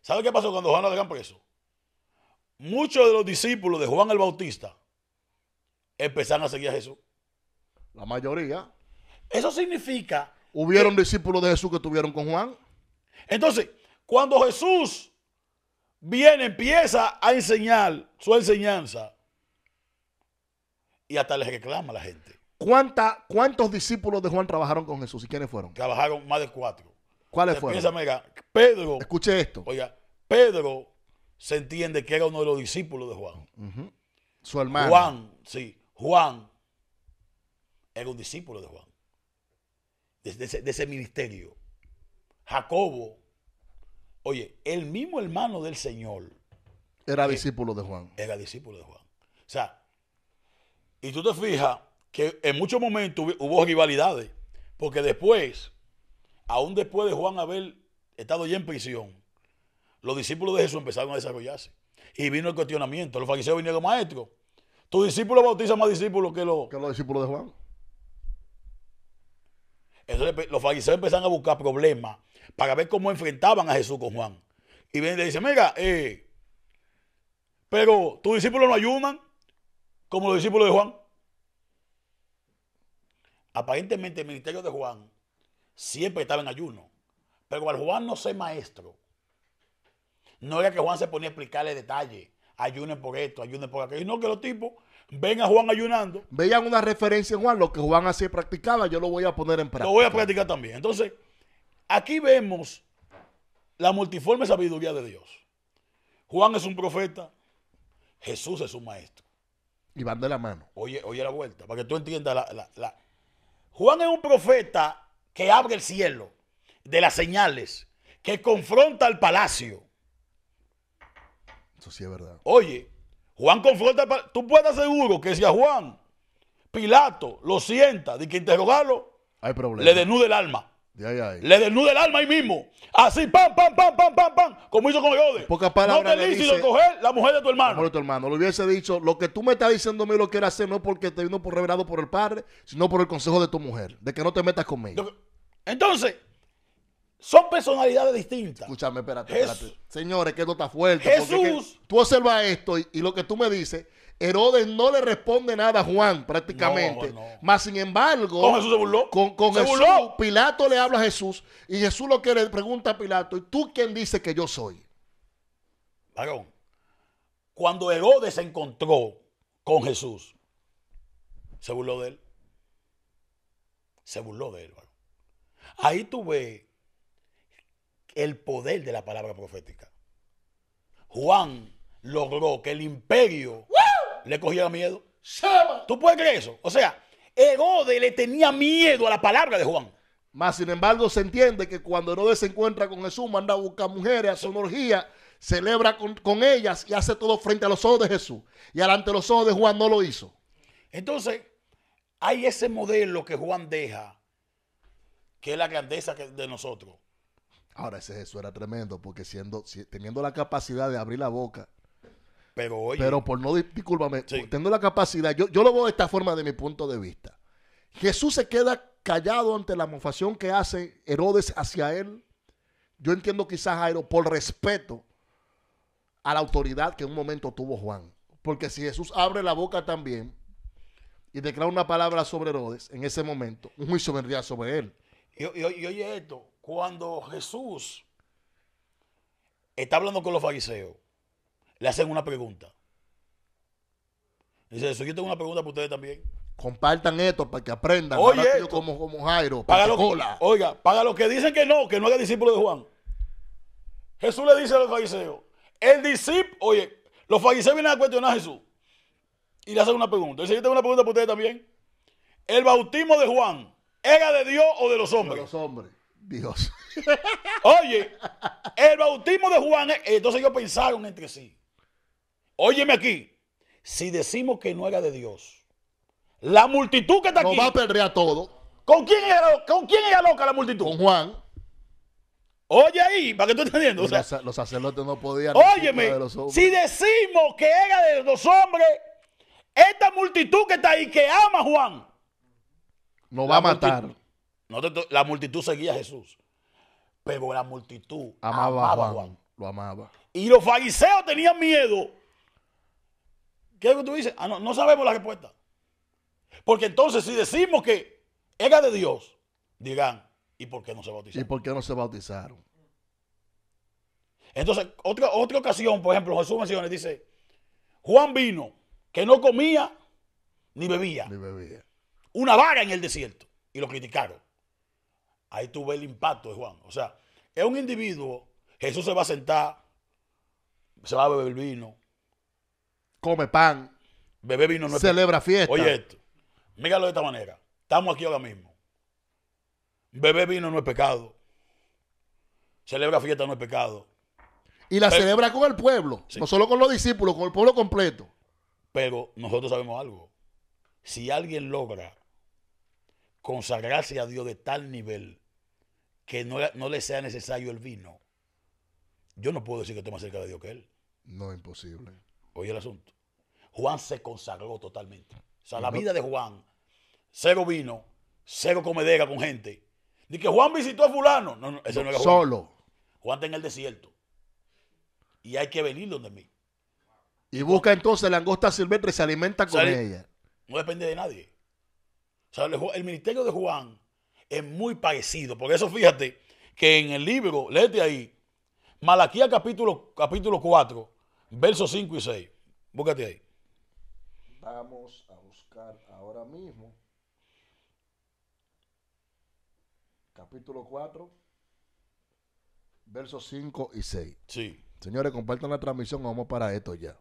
¿Sabe qué pasó cuando Juan lo agarran preso? Muchos de los discípulos de Juan el Bautista empezaron a seguir a Jesús. La mayoría. Eso significa... ¿Hubieron discípulos de Jesús que estuvieron con Juan? Entonces, cuando Jesús viene, empieza a enseñar su enseñanza y hasta le reclama a la gente. ¿Cuántos discípulos de Juan trabajaron con Jesús y quiénes fueron? Trabajaron más de 4. ¿Cuáles fueron? Mira, Pedro. Escuche esto. Oiga, Pedro se entiende que era uno de los discípulos de Juan. Su hermano. Juan era un discípulo de Juan. De ese ministerio. Jacobo, oye, el mismo hermano del Señor. Era discípulo de Juan. Era discípulo de Juan. O sea, y tú te fijas que en muchos momentos hubo rivalidades. Porque después, aún después de Juan haber estado ya en prisión, los discípulos de Jesús empezaron a desarrollarse. Y vino el cuestionamiento. Los fariseos vinieron, maestro, tu discípulo bautiza más discípulos que los discípulos de Juan. Entonces los fariseos empezaron a buscar problemas para ver cómo enfrentaban a Jesús con Juan. Y viene y le dice, mira, Pero tus discípulos no ayunan como los discípulos de Juan. Aparentemente el ministerio de Juan siempre estaba en ayuno. Pero al Juan no ser maestro, no era que Juan se ponía a explicarle detalles. Ayunen por esto, ayunen por aquello. No, que los tipos ven a Juan ayunando. Veían una referencia en Juan, lo que Juan hacía y practicaba, yo lo voy a poner en práctica. Lo voy a practicar también. Entonces, aquí vemos la multiforme sabiduría de Dios. Juan es un profeta, Jesús es un maestro. Y van de la mano. Oye la vuelta, para que tú entiendas Juan es un profeta que abre el cielo de las señales, que confronta al palacio. Eso sí es verdad. Oye, Juan confronta al palacio. Tú puedes estar seguro que si a Juan Pilato lo sienta de que interrogarlo, hay problema. le desnuda el alma. Ahí. Le desnuda el alma ahí mismo. Así, pam, como hizo con Herodes. Pocas palabras no te le lícito dice, coger la mujer de tu hermano. La mujer de tu hermano. Le hubiese dicho, lo que tú me estás diciendo a mí lo quiero hacer no porque te vino por revelado por el Padre, sino por el consejo de tu mujer, de que no te metas conmigo. Entonces, son personalidades distintas. Escúchame, espérate. Señores, que esto está fuerte. Jesús. Tú observas esto y lo que tú me dices, Herodes no le responde nada a Juan prácticamente. No. Más sin embargo, con Jesús se burló. Con se Jesús, burló. Pilato le habla a Jesús y Jesús lo que le pregunta a Pilato, ¿y tú quién dices que yo soy? Varón, cuando Herodes se encontró con Jesús, se burló de él. Se burló de él, varón. Ahí tú ves el poder de la palabra profética. Juan logró que el imperio le cogiera miedo. ¿Tú puedes creer eso? O sea, Herodes le tenía miedo a la palabra de Juan. Más sin embargo, se entiende que cuando Herodes se encuentra con Jesús, manda a buscar mujeres, hace una orgía, celebra con ellas y hace todo frente a los ojos de Jesús. Y delante de los ojos de Juan no lo hizo. Entonces, hay ese modelo que Juan deja, que es la grandeza de nosotros. Ahora, ese Jesús era tremendo, porque teniendo la capacidad de abrir la boca, pero por no, discúlpame, sí, teniendo la capacidad, yo lo veo de esta forma de mi punto de vista. Jesús se queda callado ante la mofación que hace Herodes hacia él. Yo entiendo quizás, Jairo, por respeto a la autoridad que en un momento tuvo Juan. Porque si Jesús abre la boca también y declara una palabra sobre Herodes, en ese momento, un juicio vendría sobre él. Y oye esto, cuando Jesús está hablando con los fariseos, le hacen una pregunta. Dice, yo tengo una pregunta para ustedes también. Compartan esto para que aprendan. Oye, esto, como Jairo. Para los que dicen que no haga discípulo de Juan. Jesús le dice a los fariseos, los fariseos vienen a cuestionar a Jesús y le hacen una pregunta. Dice, yo tengo una pregunta para ustedes también. ¿El bautismo de Juan era de Dios o de los hombres? De los hombres. Dios. Oye, el bautismo de Juan, entonces ellos pensaron entre sí. Óyeme aquí, si decimos que no era de Dios, la multitud que está aquí, nos va a perder a todo. ¿Con quién era loca la multitud? Con Juan. Oye ahí, para que tú estés viendo. O sea, los sacerdotes no podían. Óyeme, si decimos que era de los hombres, esta multitud que está ahí, que ama a Juan, nos va a matar. La multitud seguía a Jesús, pero la multitud amaba a Juan. Lo amaba. Y los fariseos tenían miedo. ¿Qué es lo que tú dices? No sabemos la respuesta. Porque entonces si decimos que era de Dios, dirán, ¿y por qué no se bautizaron? ¿Y por qué no se bautizaron? Entonces, otra ocasión, por ejemplo, Jesús menciona, dice, Juan vino, que no comía ni bebía. Una vaga en el desierto. Y lo criticaron. Ahí tú ves el impacto de Juan. O sea, es un individuo, Jesús se va a sentar, se va a beber vino. Come pan. Beber vino no es celebra fiesta. Oye esto, míralo de esta manera. Estamos aquí ahora mismo. Beber vino no es pecado. Celebra fiesta no es pecado. Y la celebra con el pueblo. Sí. No solo con los discípulos, con el pueblo completo. Pero nosotros sabemos algo. Si alguien logra consagrarse a Dios de tal nivel que no le sea necesario el vino, yo no puedo decir que esté más cerca de Dios que él. No, es imposible. Oye el asunto. Juan se consagró totalmente. O sea, la vida de Juan, cero vino, cero comedera con gente. Ni que Juan visitó a fulano. No, ese no era Juan. Solo. Juan está en el desierto. Y hay que venir donde mí. Y busca entonces langosta silvestre y se alimenta con ella. No depende de nadie. O sea, el ministerio de Juan es muy parecido. Por eso fíjate que en el libro, léete ahí, Malaquías capítulo 4, versos 5 y 6. Búscate ahí. Vamos a buscar ahora mismo. Capítulo 4, versos 5 y 6. Sí. Señores, compartan la transmisión, vamos para esto ya.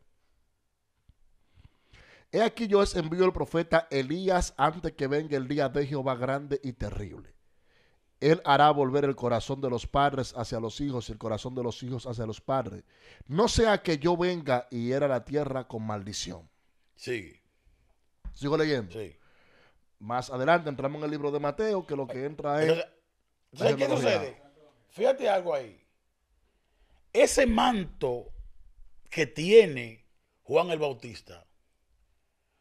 He aquí yo os envío el profeta Elías antes que venga el día de Jehová grande y terrible. Él hará volver el corazón de los padres hacia los hijos y el corazón de los hijos hacia los padres. No sea que yo venga y hiera la tierra con maldición. Sí. ¿Sigo leyendo? Sí. Más adelante entramos en el libro de Mateo, que lo que entra es... Entonces, ¿sabes qué sucede? Fíjate algo ahí. Ese manto que tiene Juan el Bautista,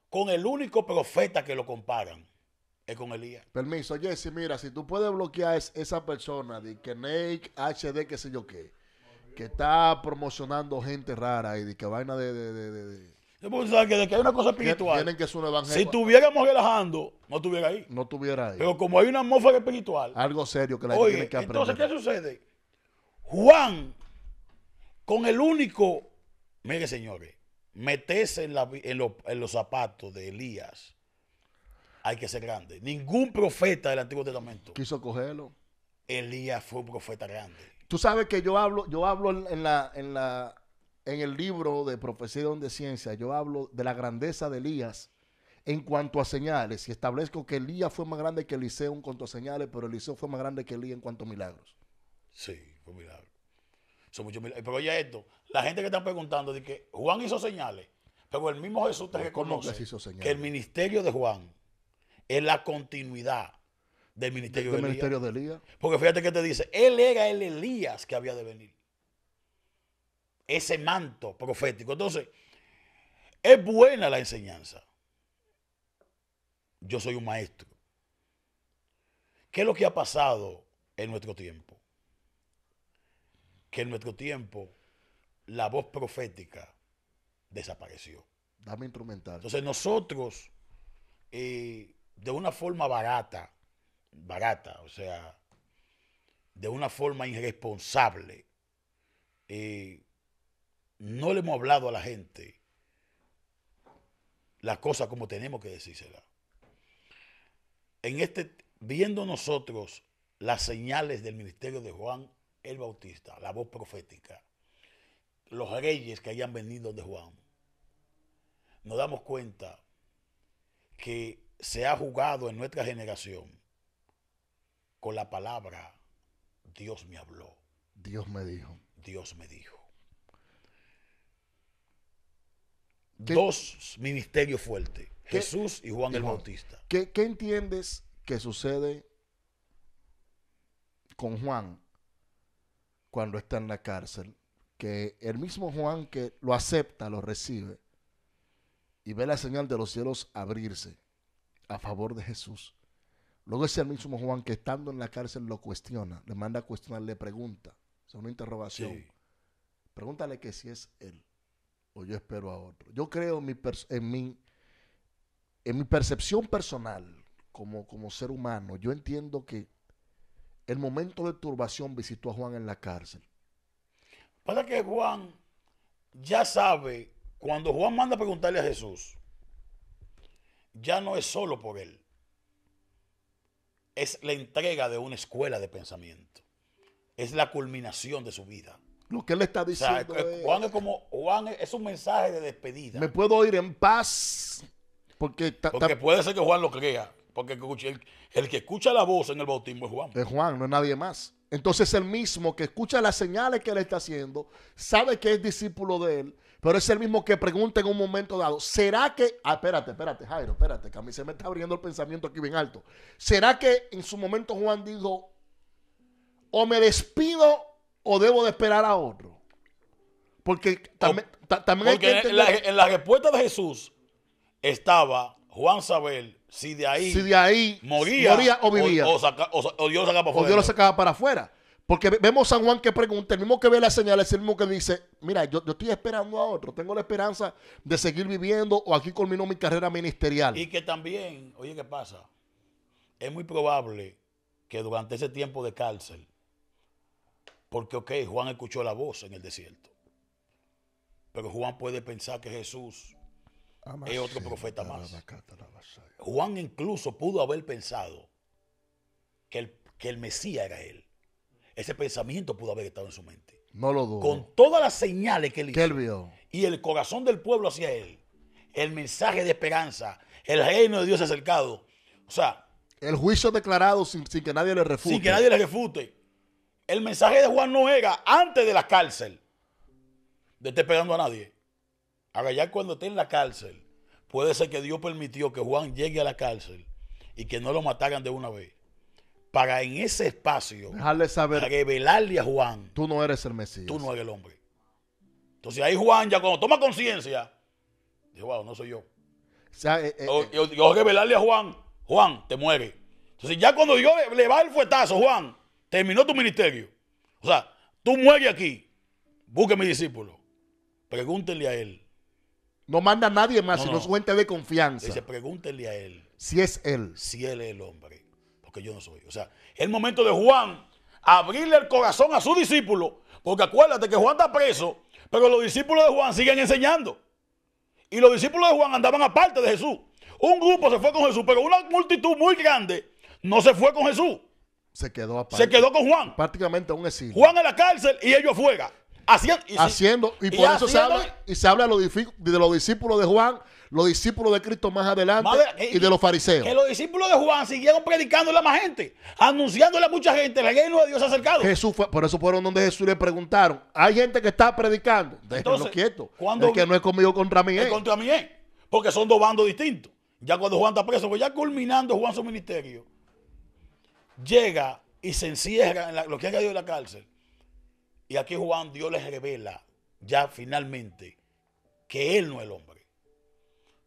con el único profeta que lo comparan, es con Elías. Permiso, Jesse, mira, si tú puedes bloquear esa persona de que Nate HD, qué sé yo qué, que está promocionando gente rara y de que vaina de de que hay una cosa espiritual. Tienen que ser un evangelio. Si estuviéramos relajando, no estuviera ahí. No estuviera ahí. Pero como hay una atmósfera espiritual. Algo serio que la gente tiene que aprender. Entonces, ¿qué sucede? Juan, con el único, mire señores, meterse en los zapatos de Elías, hay que ser grande. Ningún profeta del Antiguo Testamento quiso cogerlo. Elías fue un profeta grande. Tú sabes que yo hablo en el libro de Profecía de Ciencia, yo hablo de la grandeza de Elías en cuanto a señales y establezco que Elías fue más grande que Eliseo en cuanto a señales, pero Eliseo fue más grande que Elías en cuanto a milagros. Sí, fue milagro. Son muchos milagros. Pero oye esto, la gente que está preguntando de que Juan hizo señales, pero el mismo Jesús te reconoce que el ministerio de Juan es la continuidad del ministerio de Elías. Porque fíjate que te dice, él era el Elías que había de venir. Ese manto profético. Entonces, es buena la enseñanza. Yo soy un maestro. ¿Qué es lo que ha pasado en nuestro tiempo? Que en nuestro tiempo la voz profética desapareció. Dame instrumental. Entonces nosotros, de una forma barata, o sea, de una forma irresponsable, no le hemos hablado a la gente las cosas como tenemos que decírselas. Viendo nosotros las señales del ministerio de Juan el Bautista, la voz profética, los reyes que hayan venido de Juan, nos damos cuenta que se ha jugado en nuestra generación con la palabra Dios me habló. Dios me dijo. Dios me dijo. Dos ministerios fuertes, Jesús y Juan el Bautista. ¿Qué entiendes que sucede con Juan cuando está en la cárcel? Que el mismo Juan que lo acepta, lo recibe y ve la señal de los cielos abrirse a favor de Jesús. Luego es el mismo Juan que estando en la cárcel lo cuestiona, le manda a cuestionar, le pregunta, es una interrogación. Sí. Pregúntale que si es él o yo espero a otro. Yo creo en mi percepción personal como ser humano, yo entiendo que el momento de turbación visitó a Juan en la cárcel. Pasa que Juan ya sabe, cuando Juan manda a preguntarle a Jesús, ya no es solo por él, es la entrega de una escuela de pensamiento, es la culminación de su vida. Lo que él está diciendo, o sea, Juan es un mensaje de despedida. Me puedo ir en paz. Porque puede ser que Juan lo crea. Porque el que escucha la voz en el bautismo es Juan. Es Juan, no es nadie más. Entonces el mismo que escucha las señales que él está haciendo, sabe que es discípulo de él, pero es el mismo que pregunta en un momento dado, ¿será que... espérate, Jairo, espérate, que a mí se me está abriendo el pensamiento aquí bien alto. ¿Será que en su momento Juan dijo, o me despido o debo de esperar a otro? Porque también hay que entender... en la respuesta de Jesús estaba Juan saber si de ahí moría o vivía. O Dios lo sacaba para afuera. O Dios lo sacaba para afuera. Porque vemos a Juan que pregunta, el mismo que ve las señales, el mismo que dice, mira, yo estoy esperando a otro, tengo la esperanza de seguir viviendo o aquí culminó mi carrera ministerial. Y que también, oye, ¿qué pasa? Es muy probable que durante ese tiempo de cárcel, porque ok, Juan escuchó la voz en el desierto, pero Juan puede pensar que Jesús es otro profeta más. Juan incluso pudo haber pensado que el Mesías era él. Ese pensamiento pudo haber estado en su mente. No lo dudo. Con todas las señales que él hizo. Que él vio. Y el corazón del pueblo hacia él. El mensaje de esperanza. El reino de Dios acercado. O sea. El juicio declarado sin que nadie le refute. Sin que nadie le refute. El mensaje de Juan no era antes de la cárcel. De estar esperando a nadie. Ahora ya cuando esté en la cárcel. Puede ser que Dios permitió que Juan llegue a la cárcel. Y que no lo mataran de una vez. Para en ese espacio dejarle saber, revelarle a Juan, tú no eres el Mesías, tú no eres el hombre. Entonces ahí Juan ya cuando toma conciencia dijo, wow, no soy yo. O sea, yo revelarle a Juan, Juan, te muere. Entonces ya cuando Dios le va el fuetazo, Juan, terminó tu ministerio. O sea, tú mueres aquí, busque a mi discípulo, pregúntenle a él. No manda a nadie más, sino su gente de confianza. Dice, pregúntenle a él. Si es él. Si él es el hombre. Porque yo no soy. O sea, es el momento de Juan abrirle el corazón a su discípulo, porque acuérdate que Juan está preso, pero los discípulos de Juan siguen enseñando. Y los discípulos de Juan andaban aparte de Jesús. Un grupo se fue con Jesús, pero una multitud muy grande no se fue con Jesús. Se quedó aparte. Se quedó con Juan. Prácticamente un exilio. Juan en la cárcel y ellos afuera. Haciendo, y por eso se habla de los discípulos de Juan, los discípulos de Cristo más adelante y de los fariseos. Que los discípulos de Juan siguieron predicándole a más gente, anunciándole a mucha gente el reino de Dios acercado. Jesús fue, por eso fueron donde Jesús le preguntaron, hay gente que está predicando, déjenlo quieto. El que no es conmigo contra mí es. Contra mí es, porque son dos bandos distintos. Ya cuando Juan está preso, pues ya culminando Juan su ministerio, llega y se encierra en lo que ha caído en la cárcel. Y aquí Juan, Dios les revela ya finalmente que él no es el hombre.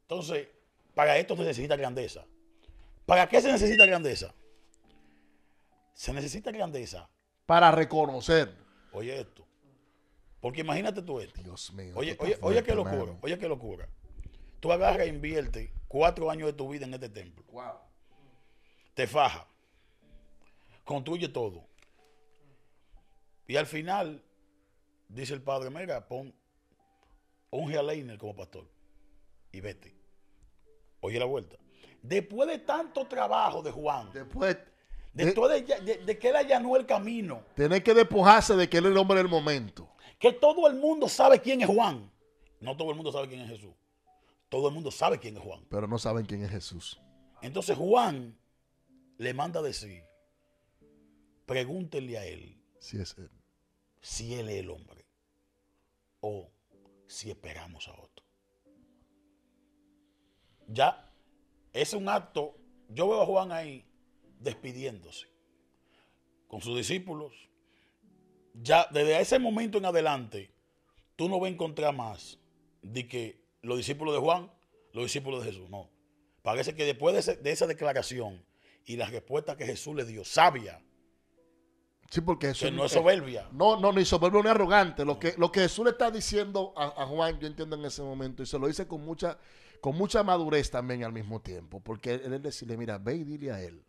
Entonces, para esto se necesita grandeza. ¿Para qué se necesita grandeza? Se necesita grandeza. Para reconocer. Oye esto. Porque imagínate tú esto. Dios mío. Oye qué locura. Hermano. Oye qué locura. Tú agarras e inviertes 4 años de tu vida en este templo. Wow. Te faja. Construye todo. Y al final, dice el padre, mira, unge a Leiner como pastor y vete. Oye la vuelta. Después de tanto trabajo de Juan, después de que él allanó el camino, tiene que despojarse de que él es el hombre del momento. Que todo el mundo sabe quién es Juan. No todo el mundo sabe quién es Jesús. Todo el mundo sabe quién es Juan. Pero no saben quién es Jesús. Entonces Juan le manda a decir, pregúntenle a él. Si es él. Si él es el hombre. O si esperamos a otro. Ya, es un acto. Yo veo a Juan ahí despidiéndose con sus discípulos. Ya, desde ese momento en adelante, tú no vas a encontrar más de que los discípulos de Juan, los discípulos de Jesús. No. Parece que después de esa declaración y la respuesta que Jesús le dio, sabia. Sí, porque Jesús no es soberbia. No, ni soberbio ni arrogante. Lo que Jesús le está diciendo a Juan, yo entiendo en ese momento, y se lo dice con mucha madurez también al mismo tiempo. Porque él decirle, mira, ve y dile a él.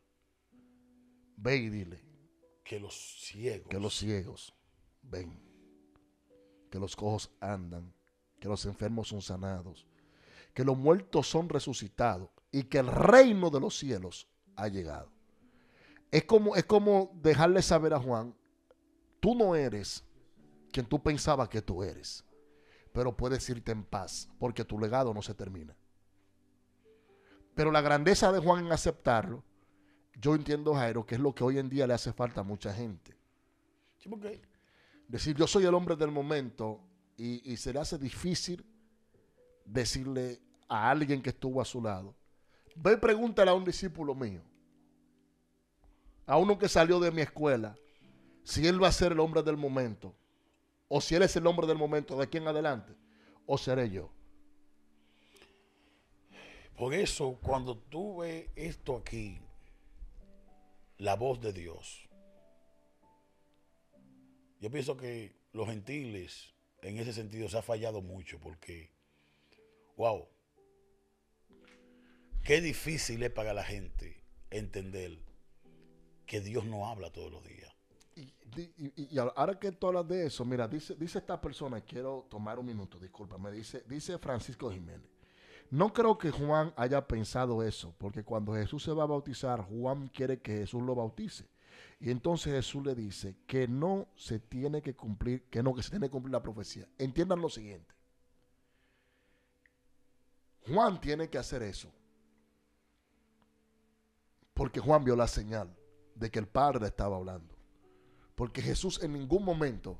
Ve y dile. Que los ciegos ven. Que los cojos andan. Que los enfermos son sanados. Que los muertos son resucitados. Y que el reino de los cielos ha llegado. Es como dejarle saber a Juan, tú no eres quien tú pensabas que tú eres, pero puedes irte en paz, porque tu legado no se termina. Pero la grandeza de Juan en aceptarlo, yo entiendo, Jairo, que es lo que hoy en día le hace falta a mucha gente. Sí, porque decir, yo soy el hombre del momento, y se le hace difícil decirle a alguien que estuvo a su lado, ve y pregúntale a un discípulo mío, a uno que salió de mi escuela, si él va a ser el hombre del momento, o si él es el hombre del momento de aquí en adelante, o seré yo. Por eso, cuando tú ves esto aquí, la voz de Dios, Yo pienso que los gentiles, en ese sentido, se ha fallado mucho porque, wow, qué difícil es para la gente entender que Dios no habla todos los días. Y ahora que tú hablas de eso, mira, dice esta persona, quiero tomar un minuto, discúlpame, dice Francisco Jiménez. No creo que Juan haya pensado eso, porque cuando Jesús se va a bautizar, Juan quiere que Jesús lo bautice. Y entonces Jesús le dice que no se tiene que cumplir, que se tiene que cumplir la profecía. Entiendan lo siguiente. Juan tiene que hacer eso, porque Juan vio la señal de que el Padre le estaba hablando. Porque Jesús en ningún momento...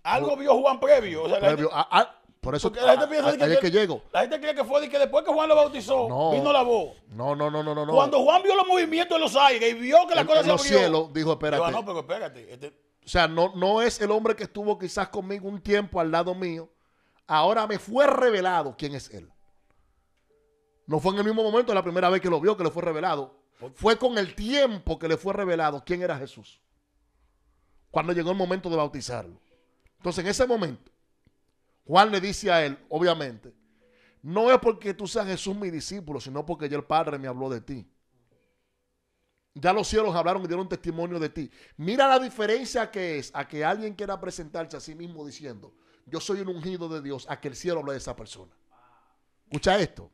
Algo vio Juan previo. O sea, por eso porque la gente piensa que llego. La gente cree que fue de que después que Juan lo bautizó, vino la voz. No. Cuando Juan vio los movimientos en los aires y vio que la cosa se abrió. En los cielos, dijo, espérate. Dijo, no, pero espérate. O sea, no es el hombre que estuvo quizás conmigo un tiempo al lado mío. Ahora me fue revelado quién es él. No fue en el mismo momento la primera vez que lo vio que le fue revelado. Fue con el tiempo que le fue revelado quién era Jesús. Cuando llegó el momento de bautizarlo. Entonces, en ese momento, Juan le dice a él, obviamente, no es porque tú seas Jesús mi discípulo, sino porque ya el Padre me habló de ti. Ya los cielos hablaron y dieron testimonio de ti. Mira la diferencia que es a que alguien quiera presentarse a sí mismo diciendo, yo soy un ungido de Dios, a que el cielo hable de esa persona. Escucha esto.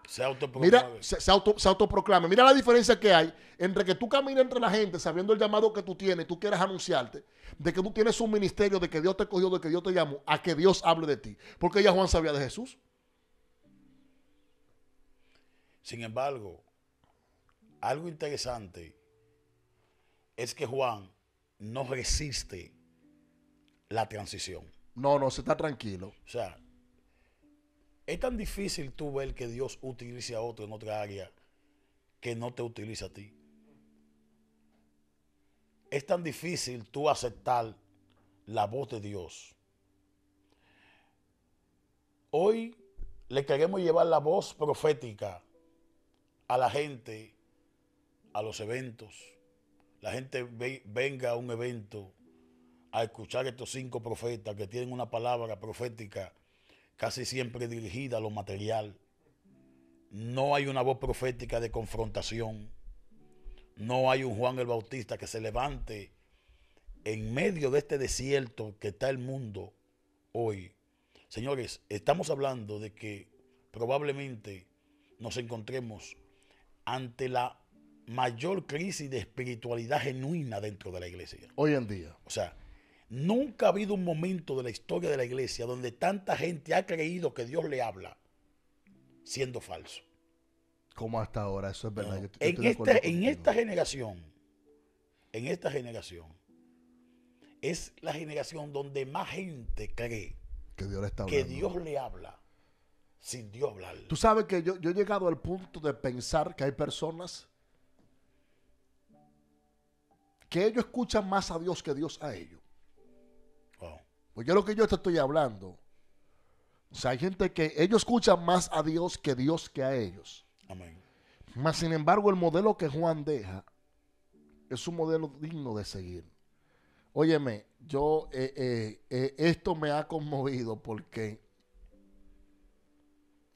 Se autoproclame. Mira, se autoproclame. Mira la diferencia que hay entre que tú camines entre la gente sabiendo el llamado que tú tienes, tú quieres anunciarte, de que tú tienes un ministerio, de que Dios te cogió, de que Dios te llamó, a que Dios hable de ti. Porque ya Juan sabía de Jesús. Sin embargo, algo interesante es que Juan no resiste la transición. No, se está tranquilo. O sea, es tan difícil tú ver que Dios utilice a otro en otra área que no te utiliza a ti. Es tan difícil tú aceptar la voz de Dios. Hoy le queremos llevar la voz profética a la gente, a los eventos. La gente venga a un evento a escuchar a estos 5 profetas que tienen una palabra profética casi siempre dirigida a lo material. No hay una voz profética de confrontación. No hay un Juan el Bautista que se levante en medio de este desierto que está el mundo hoy. Señores, estamos hablando de que probablemente nos encontremos ante la mayor crisis de espiritualidad genuina dentro de la iglesia. Hoy en día. O sea, nunca ha habido un momento de la historia de la iglesia donde tanta gente ha creído que Dios le habla siendo falso. Como hasta ahora, eso es verdad. No. En esta generación, es la generación donde más gente cree que Dios le está que hablando. Dios le habla sin Dios hablarle. Tú sabes que yo he llegado al punto de pensar que hay personas que ellos escuchan más a Dios que Dios a ellos. Wow. Pues yo lo que yo te estoy hablando. O sea, hay gente que ellos escuchan más a Dios que a ellos. Amén. Mas, sin embargo, el modelo que Juan deja es un modelo digno de seguir. Óyeme, yo esto me ha conmovido porque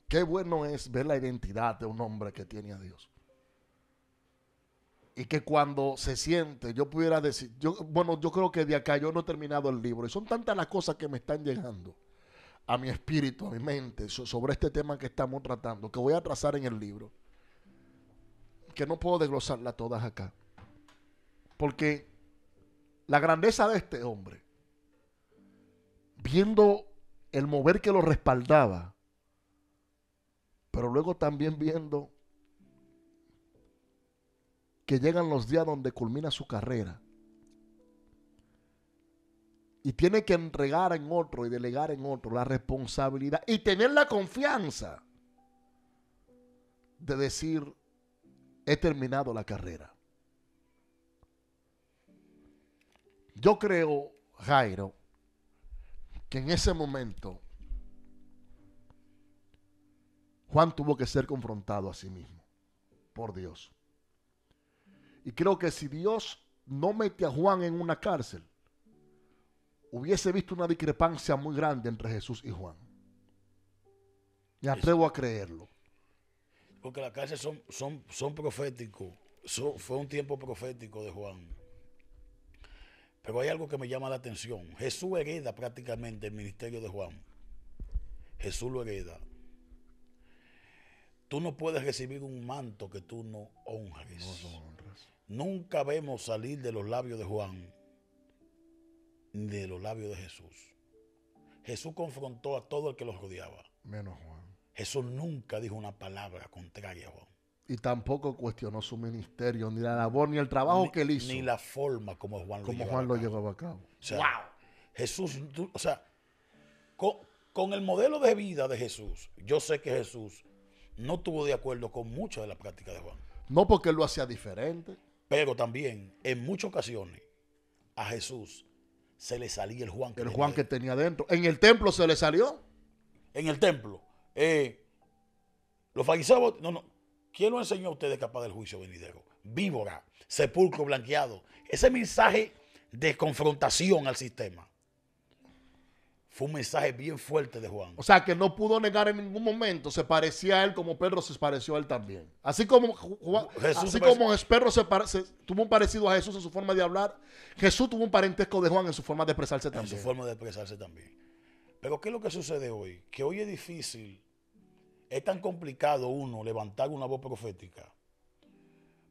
qué bueno es ver la identidad de un hombre que tiene a Dios. Y que cuando se siente, yo pudiera decir, yo creo que de acá yo no he terminado el libro. Y son tantas las cosas que me están llegando a mi espíritu, a mi mente, sobre este tema que estamos tratando, que voy a trazar en el libro, que no puedo desglosarlas todas acá. Porque la grandeza de este hombre, viendo el mover que lo respaldaba, pero luego también viendo que llegan los días donde culmina su carrera y tiene que entregar en otro y delegar en otro la responsabilidad y tener la confianza de decir, he terminado la carrera. Yo creo, Jairo, que en ese momento Juan tuvo que ser confrontado a sí mismo por Dios. Y creo que si Dios no mete a Juan en una cárcel, hubiese visto una discrepancia muy grande entre Jesús y Juan. Me atrevo a creerlo. Porque las cárceles son proféticos. Fue un tiempo profético de Juan. Pero hay algo que me llama la atención. Jesús hereda prácticamente el ministerio de Juan. Jesús lo hereda. Tú no puedes recibir un manto que tú no honres. No honras. Nunca vemos salir de los labios de Juan ni de los labios de Jesús. Jesús confrontó a todo el que los rodeaba. Menos Juan. Jesús nunca dijo una palabra contraria a Juan. Y tampoco cuestionó su ministerio, ni la labor, ni el trabajo que él hizo. Ni la forma como Juan lo llevaba a cabo. O sea, wow. Jesús, o sea, con el modelo de vida de Jesús, yo sé que Jesús no estuvo de acuerdo con mucha de la práctica de Juan. No porque él lo hacía diferente. Pero también, en muchas ocasiones, a Jesús se le salía el Juan. El Juan que tenía dentro. En el templo se le salió. En el templo. Los fariseos, no. ¿Quién lo enseñó a ustedes capaz del juicio venidero? Víbora, sepulcro blanqueado. Ese mensaje de confrontación al sistema fue un mensaje bien fuerte de Juan. O sea, que no pudo negar en ningún momento. Se parecía a él como Pedro se pareció a él también. Así como Pedro tuvo un parecido a Jesús en su forma de hablar, Jesús tuvo un parentesco de Juan en su forma de expresarse también. En su forma de expresarse también. Pero ¿qué es lo que sucede hoy? Que hoy es difícil, es tan complicado uno levantar una voz profética.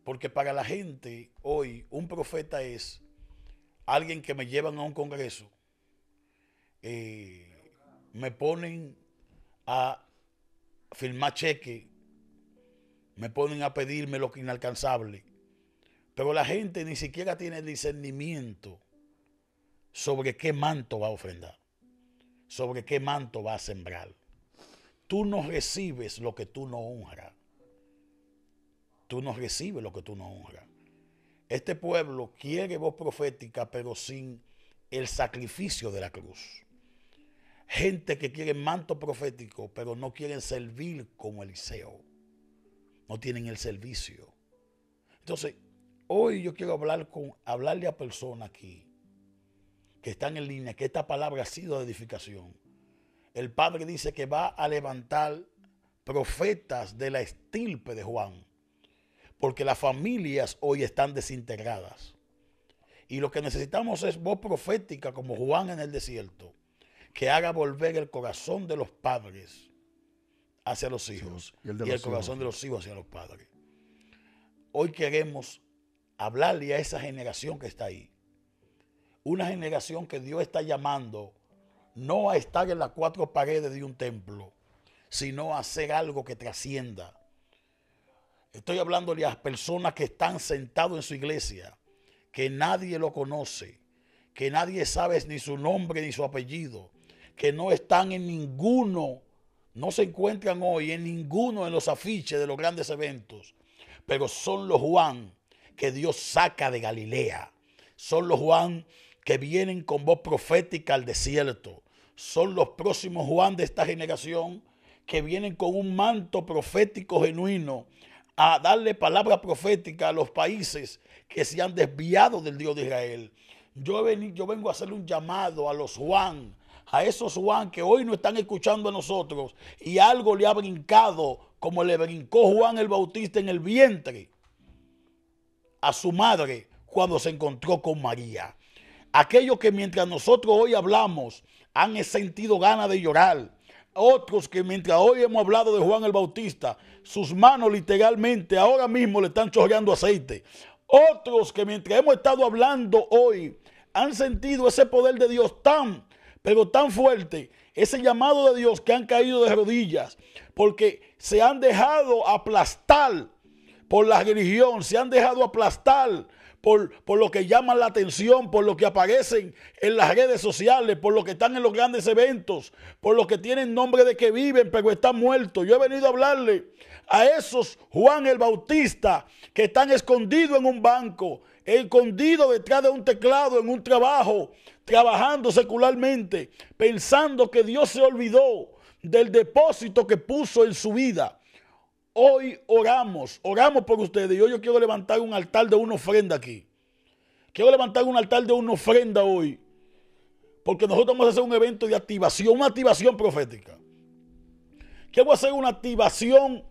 Porque para la gente hoy un profeta es alguien que me llevan a un congreso, me ponen a firmar cheque, me ponen a pedirme lo que inalcanzable, pero la gente ni siquiera tiene discernimiento sobre qué manto va a ofrendar, sobre qué manto va a sembrar. Tú no recibes lo que tú no honras. Tú no recibes lo que tú no honras. Este pueblo quiere voz profética, pero sin el sacrificio de la cruz. Gente que quiere manto profético, pero no quieren servir como Eliseo. No tienen el servicio. Entonces, hoy yo quiero hablarle a personas aquí que están en línea, que esta palabra ha sido de edificación. El Padre dice que va a levantar profetas de la estirpe de Juan, porque las familias hoy están desintegradas. Y lo que necesitamos es voz profética como Juan en el desierto, que haga volver el corazón de los padres hacia los hijos y el corazón de los hijos hacia los padres. Hoy queremos hablarle a esa generación que está ahí. Una generación que Dios está llamando no a estar en las cuatro paredes de un templo, sino a hacer algo que trascienda. Estoy hablándole a personas que están sentados en su iglesia, que nadie lo conoce, que nadie sabe ni su nombre ni su apellido, que no están en ninguno, no se encuentran hoy en ninguno de los afiches de los grandes eventos, pero son los Juan que Dios saca de Galilea, son los Juan que vienen con voz profética al desierto, son los próximos Juan de esta generación que vienen con un manto profético genuino a darle palabra profética a los países que se han desviado del Dios de Israel. Yo vengo a hacerle un llamado a los Juan, a esos Juan que hoy no están escuchando a nosotros y algo le ha brincado como le brincó Juan el Bautista en el vientre a su madre cuando se encontró con María. Aquellos que mientras nosotros hoy hablamos han sentido ganas de llorar. Otros que mientras hoy hemos hablado de Juan el Bautista, sus manos literalmente ahora mismo le están chorreando aceite. Otros que mientras hemos estado hablando hoy han sentido ese poder de Dios pero tan fuerte, ese llamado de Dios que han caído de rodillas porque se han dejado aplastar por la religión, se han dejado aplastar por lo que llaman la atención, por lo que aparecen en las redes sociales, por lo que están en los grandes eventos, por lo que tienen nombre de que viven pero están muertos. Yo he venido a hablarle a esos Juan el Bautista que están escondidos en un banco, escondidos detrás de un teclado, en un trabajo, trabajando secularmente, pensando que Dios se olvidó del depósito que puso en su vida. Hoy oramos por ustedes y hoy yo quiero levantar un altar de una ofrenda aquí. Quiero levantar un altar de una ofrenda hoy Porque nosotros vamos a hacer un evento de activación, una activación profética. Quiero hacer una activación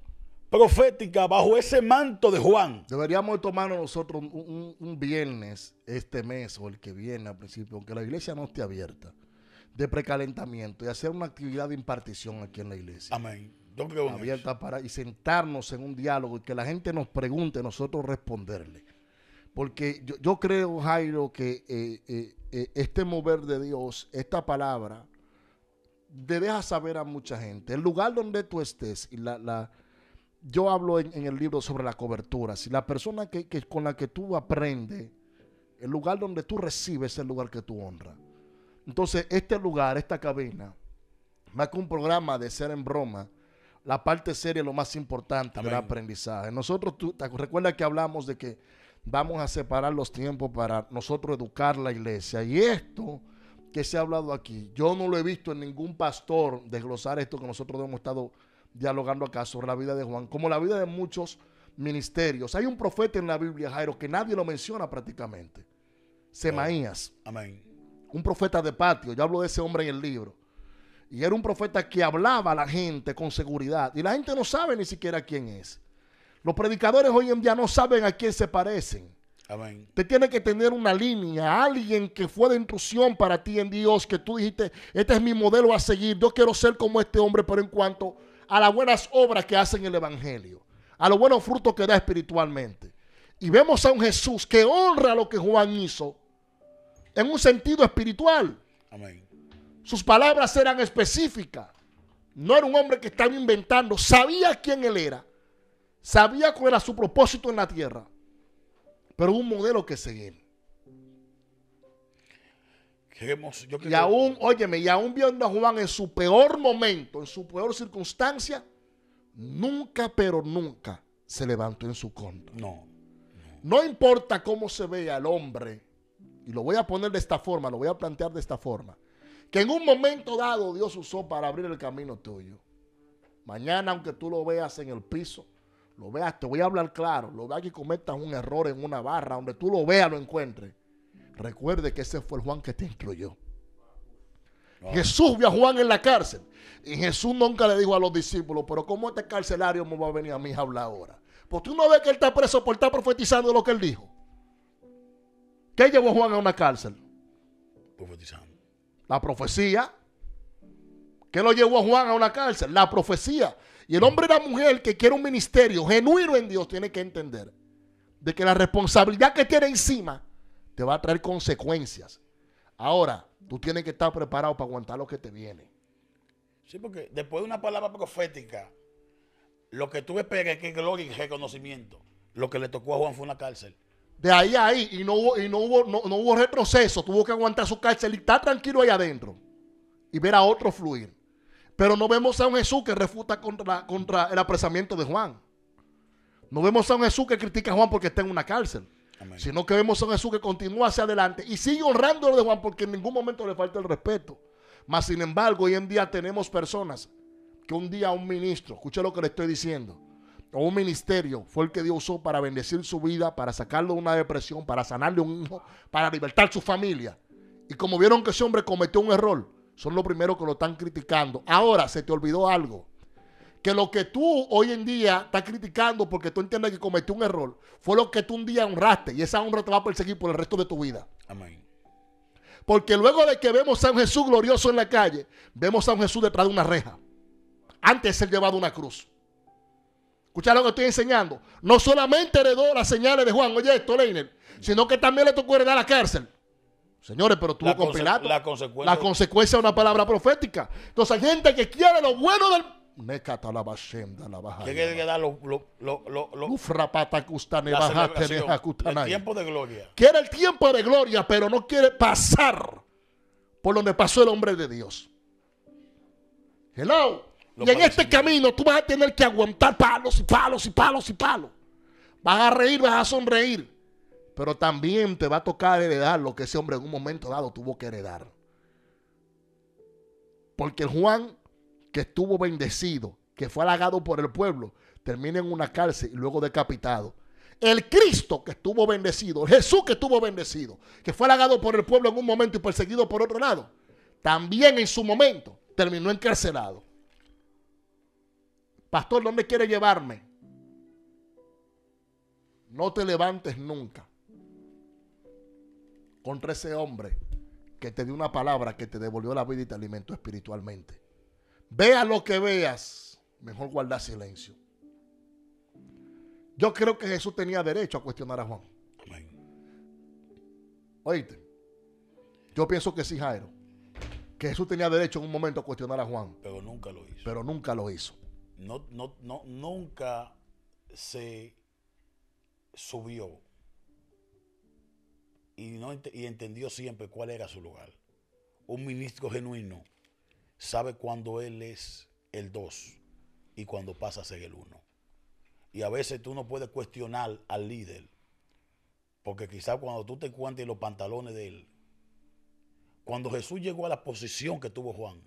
profética bajo ese manto de Juan. Deberíamos tomarnos nosotros un viernes este mes o el que viene al principio, aunque la iglesia no esté abierta, de precalentamiento y hacer una actividad de impartición aquí en la iglesia. Amén. Yo creo en Abierta para y sentarnos en un diálogo y que la gente nos pregunte, nosotros responderle. Porque yo creo, Jairo, que este mover de Dios, esta palabra, te deja saber a mucha gente. El lugar donde tú estés, y yo hablo en el libro sobre la cobertura. Si la persona con la que tú aprendes, el lugar donde tú recibes es el lugar que tú honras. Entonces, este lugar, esta cabina, más que un programa de ser en broma, la parte seria es lo más importante. Amén. Del aprendizaje. Nosotros, ¿te recuerdas que hablamos de que vamos a separar los tiempos para nosotros educar la iglesia? Y esto que se ha hablado aquí, yo no lo he visto en ningún pastor desglosar esto que nosotros hemos estado dialogando acá sobre la vida de Juan, como la vida de muchos ministerios. Hay un profeta en la Biblia, Jairo, que nadie lo menciona prácticamente. Semaías. Amén. Un profeta de patio. Yo hablo de ese hombre en el libro. Y era un profeta que hablaba a la gente con seguridad. Y la gente no sabe ni siquiera quién es. Los predicadores hoy en día no saben a quién se parecen. Amén. Te tiene que tener una línea, alguien que fue de intrusión para ti en Dios, que tú dijiste, este es mi modelo a seguir, yo quiero ser como este hombre, pero en cuanto a las buenas obras que hacen el evangelio, a los buenos frutos que da espiritualmente. Y vemos a un Jesús que honra lo que Juan hizo en un sentido espiritual. Amén. Sus palabras eran específicas. No era un hombre que estaba inventando, sabía quién él era, sabía cuál era su propósito en la tierra, pero un modelo que seguir. Y aún, óyeme, y aún viendo a Juan en su peor momento, en su peor circunstancia, nunca, pero nunca se levantó en su contra. No importa cómo se vea el hombre, y lo voy a poner de esta forma, lo voy a plantear de esta forma, que en un momento dado Dios usó para abrir el camino tuyo. Mañana, aunque tú lo veas en el piso, lo veas, te voy a hablar claro, lo veas que cometas un error en una barra, donde tú lo veas, lo encuentres. Recuerde que ese fue el Juan que te instruyó. Jesús vio a Juan en la cárcel. Y Jesús nunca le dijo a los discípulos, pero ¿cómo este carcelario me va a venir a mí a hablar ahora? Pues tú no ves que él está preso por estar profetizando lo que él dijo. ¿Qué llevó a Juan a una cárcel? Profetizando. La profecía. ¿Qué lo llevó a Juan a una cárcel? La profecía. Y el hombre y la mujer que quiere un ministerio genuino en Dios tiene que entender de que la responsabilidad que tiene encima te va a traer consecuencias. Ahora, tú tienes que estar preparado para aguantar lo que te viene. Sí, porque después de una palabra profética, lo que tú esperas es que gloria y reconocimiento. Lo que le tocó a Juan fue una cárcel. De ahí a ahí, y no hubo retroceso, tuvo que aguantar su cárcel y estar tranquilo ahí adentro y ver a otro fluir. Pero no vemos a un Jesús que refuta contra el apresamiento de Juan. No vemos a un Jesús que critica a Juan porque está en una cárcel. Amén. Sino que vemos a un Jesús que continúa hacia adelante y sigue honrando lo de Juan porque en ningún momento le falta el respeto. Mas sin embargo, hoy en día tenemos personas que un día un ministro, escuche lo que le estoy diciendo, o un ministerio fue el que Dios usó para bendecir su vida, para sacarlo de una depresión, para sanarle un hijo, para libertar su familia. Y como vieron que ese hombre cometió un error, son los primeros que lo están criticando. Ahora se te olvidó algo. Que lo que tú hoy en día estás criticando porque tú entiendes que cometió un error, fue lo que tú un día honraste y esa honra te va a perseguir por el resto de tu vida. Amén. Porque luego de que vemos a un Jesús glorioso en la calle, vemos a un Jesús detrás de una reja. Antes él llevaba una cruz. Escucha lo que estoy enseñando. No solamente heredó las señales de Juan, oye esto, Leiner, sino que también le tocó heredar la cárcel. Señores, pero tuvo con Pilato. La consecuencia de una palabra profética. Entonces hay gente que quiere lo bueno del... ¿Qué quiere dar el tiempo de gloria? Quiere el tiempo de gloria, pero no quiere pasar por donde pasó el hombre de Dios. Hello. Y en este camino tú vas a tener que aguantar palos y palos y palos y palos. Vas a reír, vas a sonreír. Pero también te va a tocar heredar lo que ese hombre en un momento dado tuvo que heredar. Porque el Juan que estuvo bendecido, que fue halagado por el pueblo, termina en una cárcel y luego decapitado. El Cristo que estuvo bendecido, el Jesús que estuvo bendecido, que fue halagado por el pueblo en un momento y perseguido por otro lado, también en su momento terminó encarcelado. Pastor, ¿dónde quiere llevarme? No te levantes nunca contra ese hombre que te dio una palabra que te devolvió la vida y te alimentó espiritualmente. Vea lo que veas, mejor guardar silencio. Yo creo que Jesús tenía derecho a cuestionar a Juan. Amén. Oíste, yo pienso que sí, Jairo, que Jesús tenía derecho en un momento a cuestionar a Juan. Pero nunca lo hizo. Pero nunca lo hizo. Nunca se subió y entendió siempre cuál era su lugar. Un ministro genuino sabe cuando él es el 2 y cuando pasa a ser el 1. Y a veces tú no puedes cuestionar al líder, porque quizás cuando tú te encuentres los pantalones de él, cuando Jesús llegó a la posición que tuvo Juan,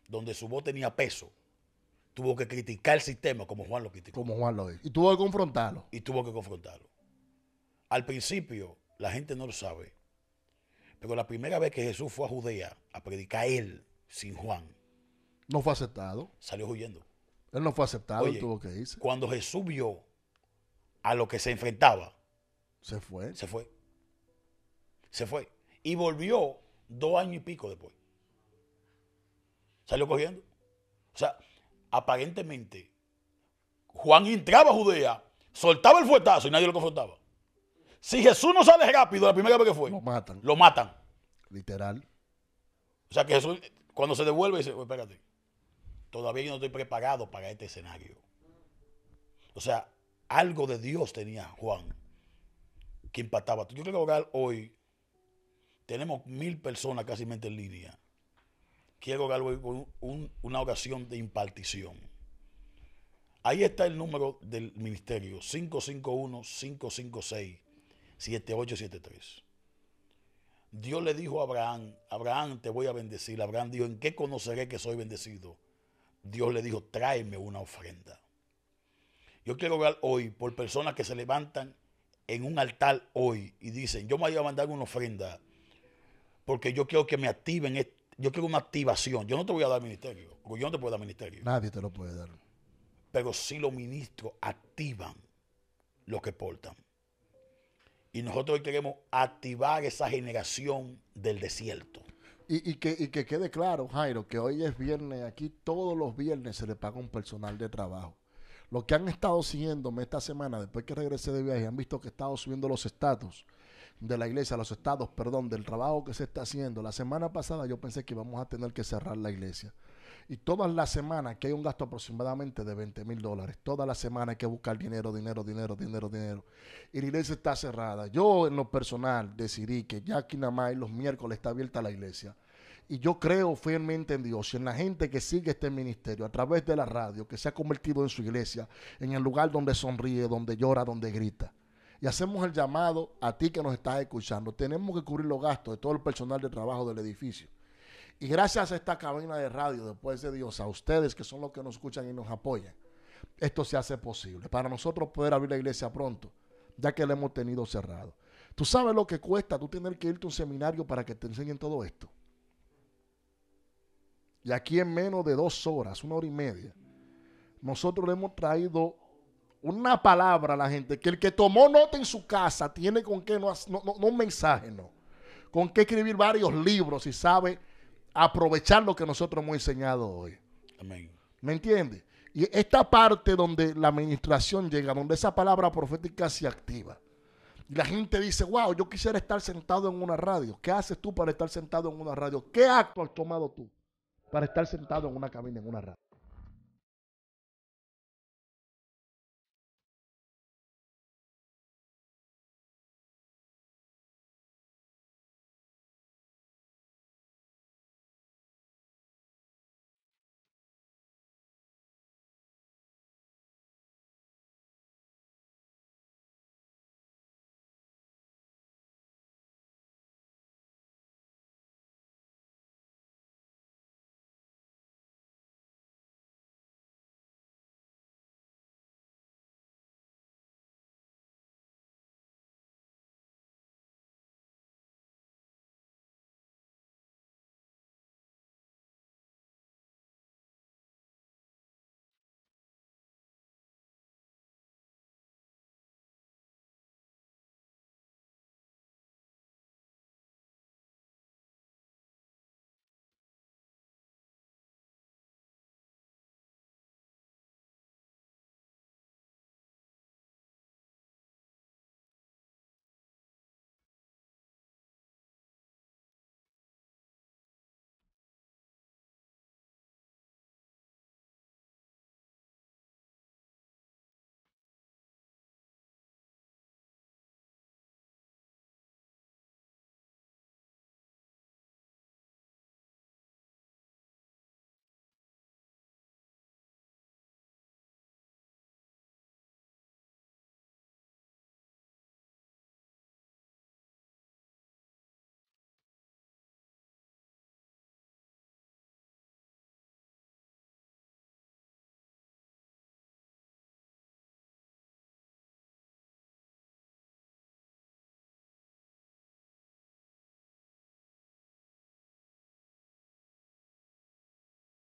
donde su voz tenía peso, tuvo que criticar el sistema como Juan lo criticó. Como Juan lo hizo. Y tuvo que confrontarlo. Y tuvo que confrontarlo. Al principio, la gente no lo sabe, pero la primera vez que Jesús fue a Judea a predicar él sin Juan, no fue aceptado. salió huyendo. Él no fue aceptado. Oye, él tuvo que irse. Cuando Jesús vio a lo que se enfrentaba, Se fue. se fue. Se fue. Y volvió 2 años y pico después. Salió corriendo. O sea, aparentemente, Juan entraba a Judea, soltaba el fuetazo y nadie lo confrontaba. Si Jesús no sale rápido la primera vez que fue, Lo matan. lo matan. Literal. O sea que Jesús, cuando se devuelve, dice, "Oye, espérate, todavía yo no estoy preparado para este escenario". O sea, algo de Dios tenía Juan que impactaba. Yo creo que hoy tenemos 1000 personas casi en línea. Quiero orar hoy con una oración de impartición. Ahí está el número del ministerio, 551-556-7873. Dios le dijo a Abraham, Abraham, te voy a bendecir. Abraham dijo, ¿en qué conoceré que soy bendecido? Dios le dijo, tráeme una ofrenda. Yo quiero orar hoy por personas que se levantan en un altar hoy y dicen, yo me voy a mandar una ofrenda porque yo quiero que me activen, yo quiero una activación. Yo no te voy a dar ministerio, porque yo no te puedo dar ministerio. Nadie te lo puede dar. Pero sí los ministros activan lo que portan. Y nosotros hoy queremos activar esa generación del desierto. Y que quede claro, Jairo, que hoy es viernes. Aquí todos los viernes se le paga un personal de trabajo. Los que han estado siguiéndome esta semana, después que regresé de viaje, han visto que he estado subiendo los estatus de la iglesia, del trabajo que se está haciendo. La semana pasada yo pensé que íbamos a tener que cerrar la iglesia. Y todas las semanas que hay un gasto aproximadamente de $20,000. Todas las semanas hay que buscar dinero. Y la iglesia está cerrada. Yo en lo personal decidí que ya aquí nada más los miércoles está abierta la iglesia. Y yo creo fielmente en Dios y en la gente que sigue este ministerio a través de la radio, que se ha convertido en su iglesia, en el lugar donde sonríe, donde llora, donde grita. Y hacemos el llamado a ti que nos estás escuchando. Tenemos que cubrir los gastos de todo el personal de trabajo del edificio. Y gracias a esta cabina de radio, después de Dios, a ustedes que son los que nos escuchan y nos apoyan, esto se hace posible. Para nosotros poder abrir la iglesia pronto, ya que la hemos tenido cerrado. ¿Tú sabes lo que cuesta tú tener que irte a un seminario para que te enseñen todo esto? Y aquí en menos de 2 horas, 1 hora y media, nosotros le hemos traído una palabra a la gente, que el que tomó nota en su casa tiene con qué, no un mensaje, no, con qué escribir varios libros y sabe aprovechar lo que nosotros hemos enseñado hoy. Amén. ¿Me entiendes? Y esta parte donde la administración llega, donde esa palabra profética se activa, y la gente dice, wow, yo quisiera estar sentado en una radio. ¿Qué haces tú para estar sentado en una radio? ¿Qué acto has tomado tú para estar sentado en una cabina, en una radio?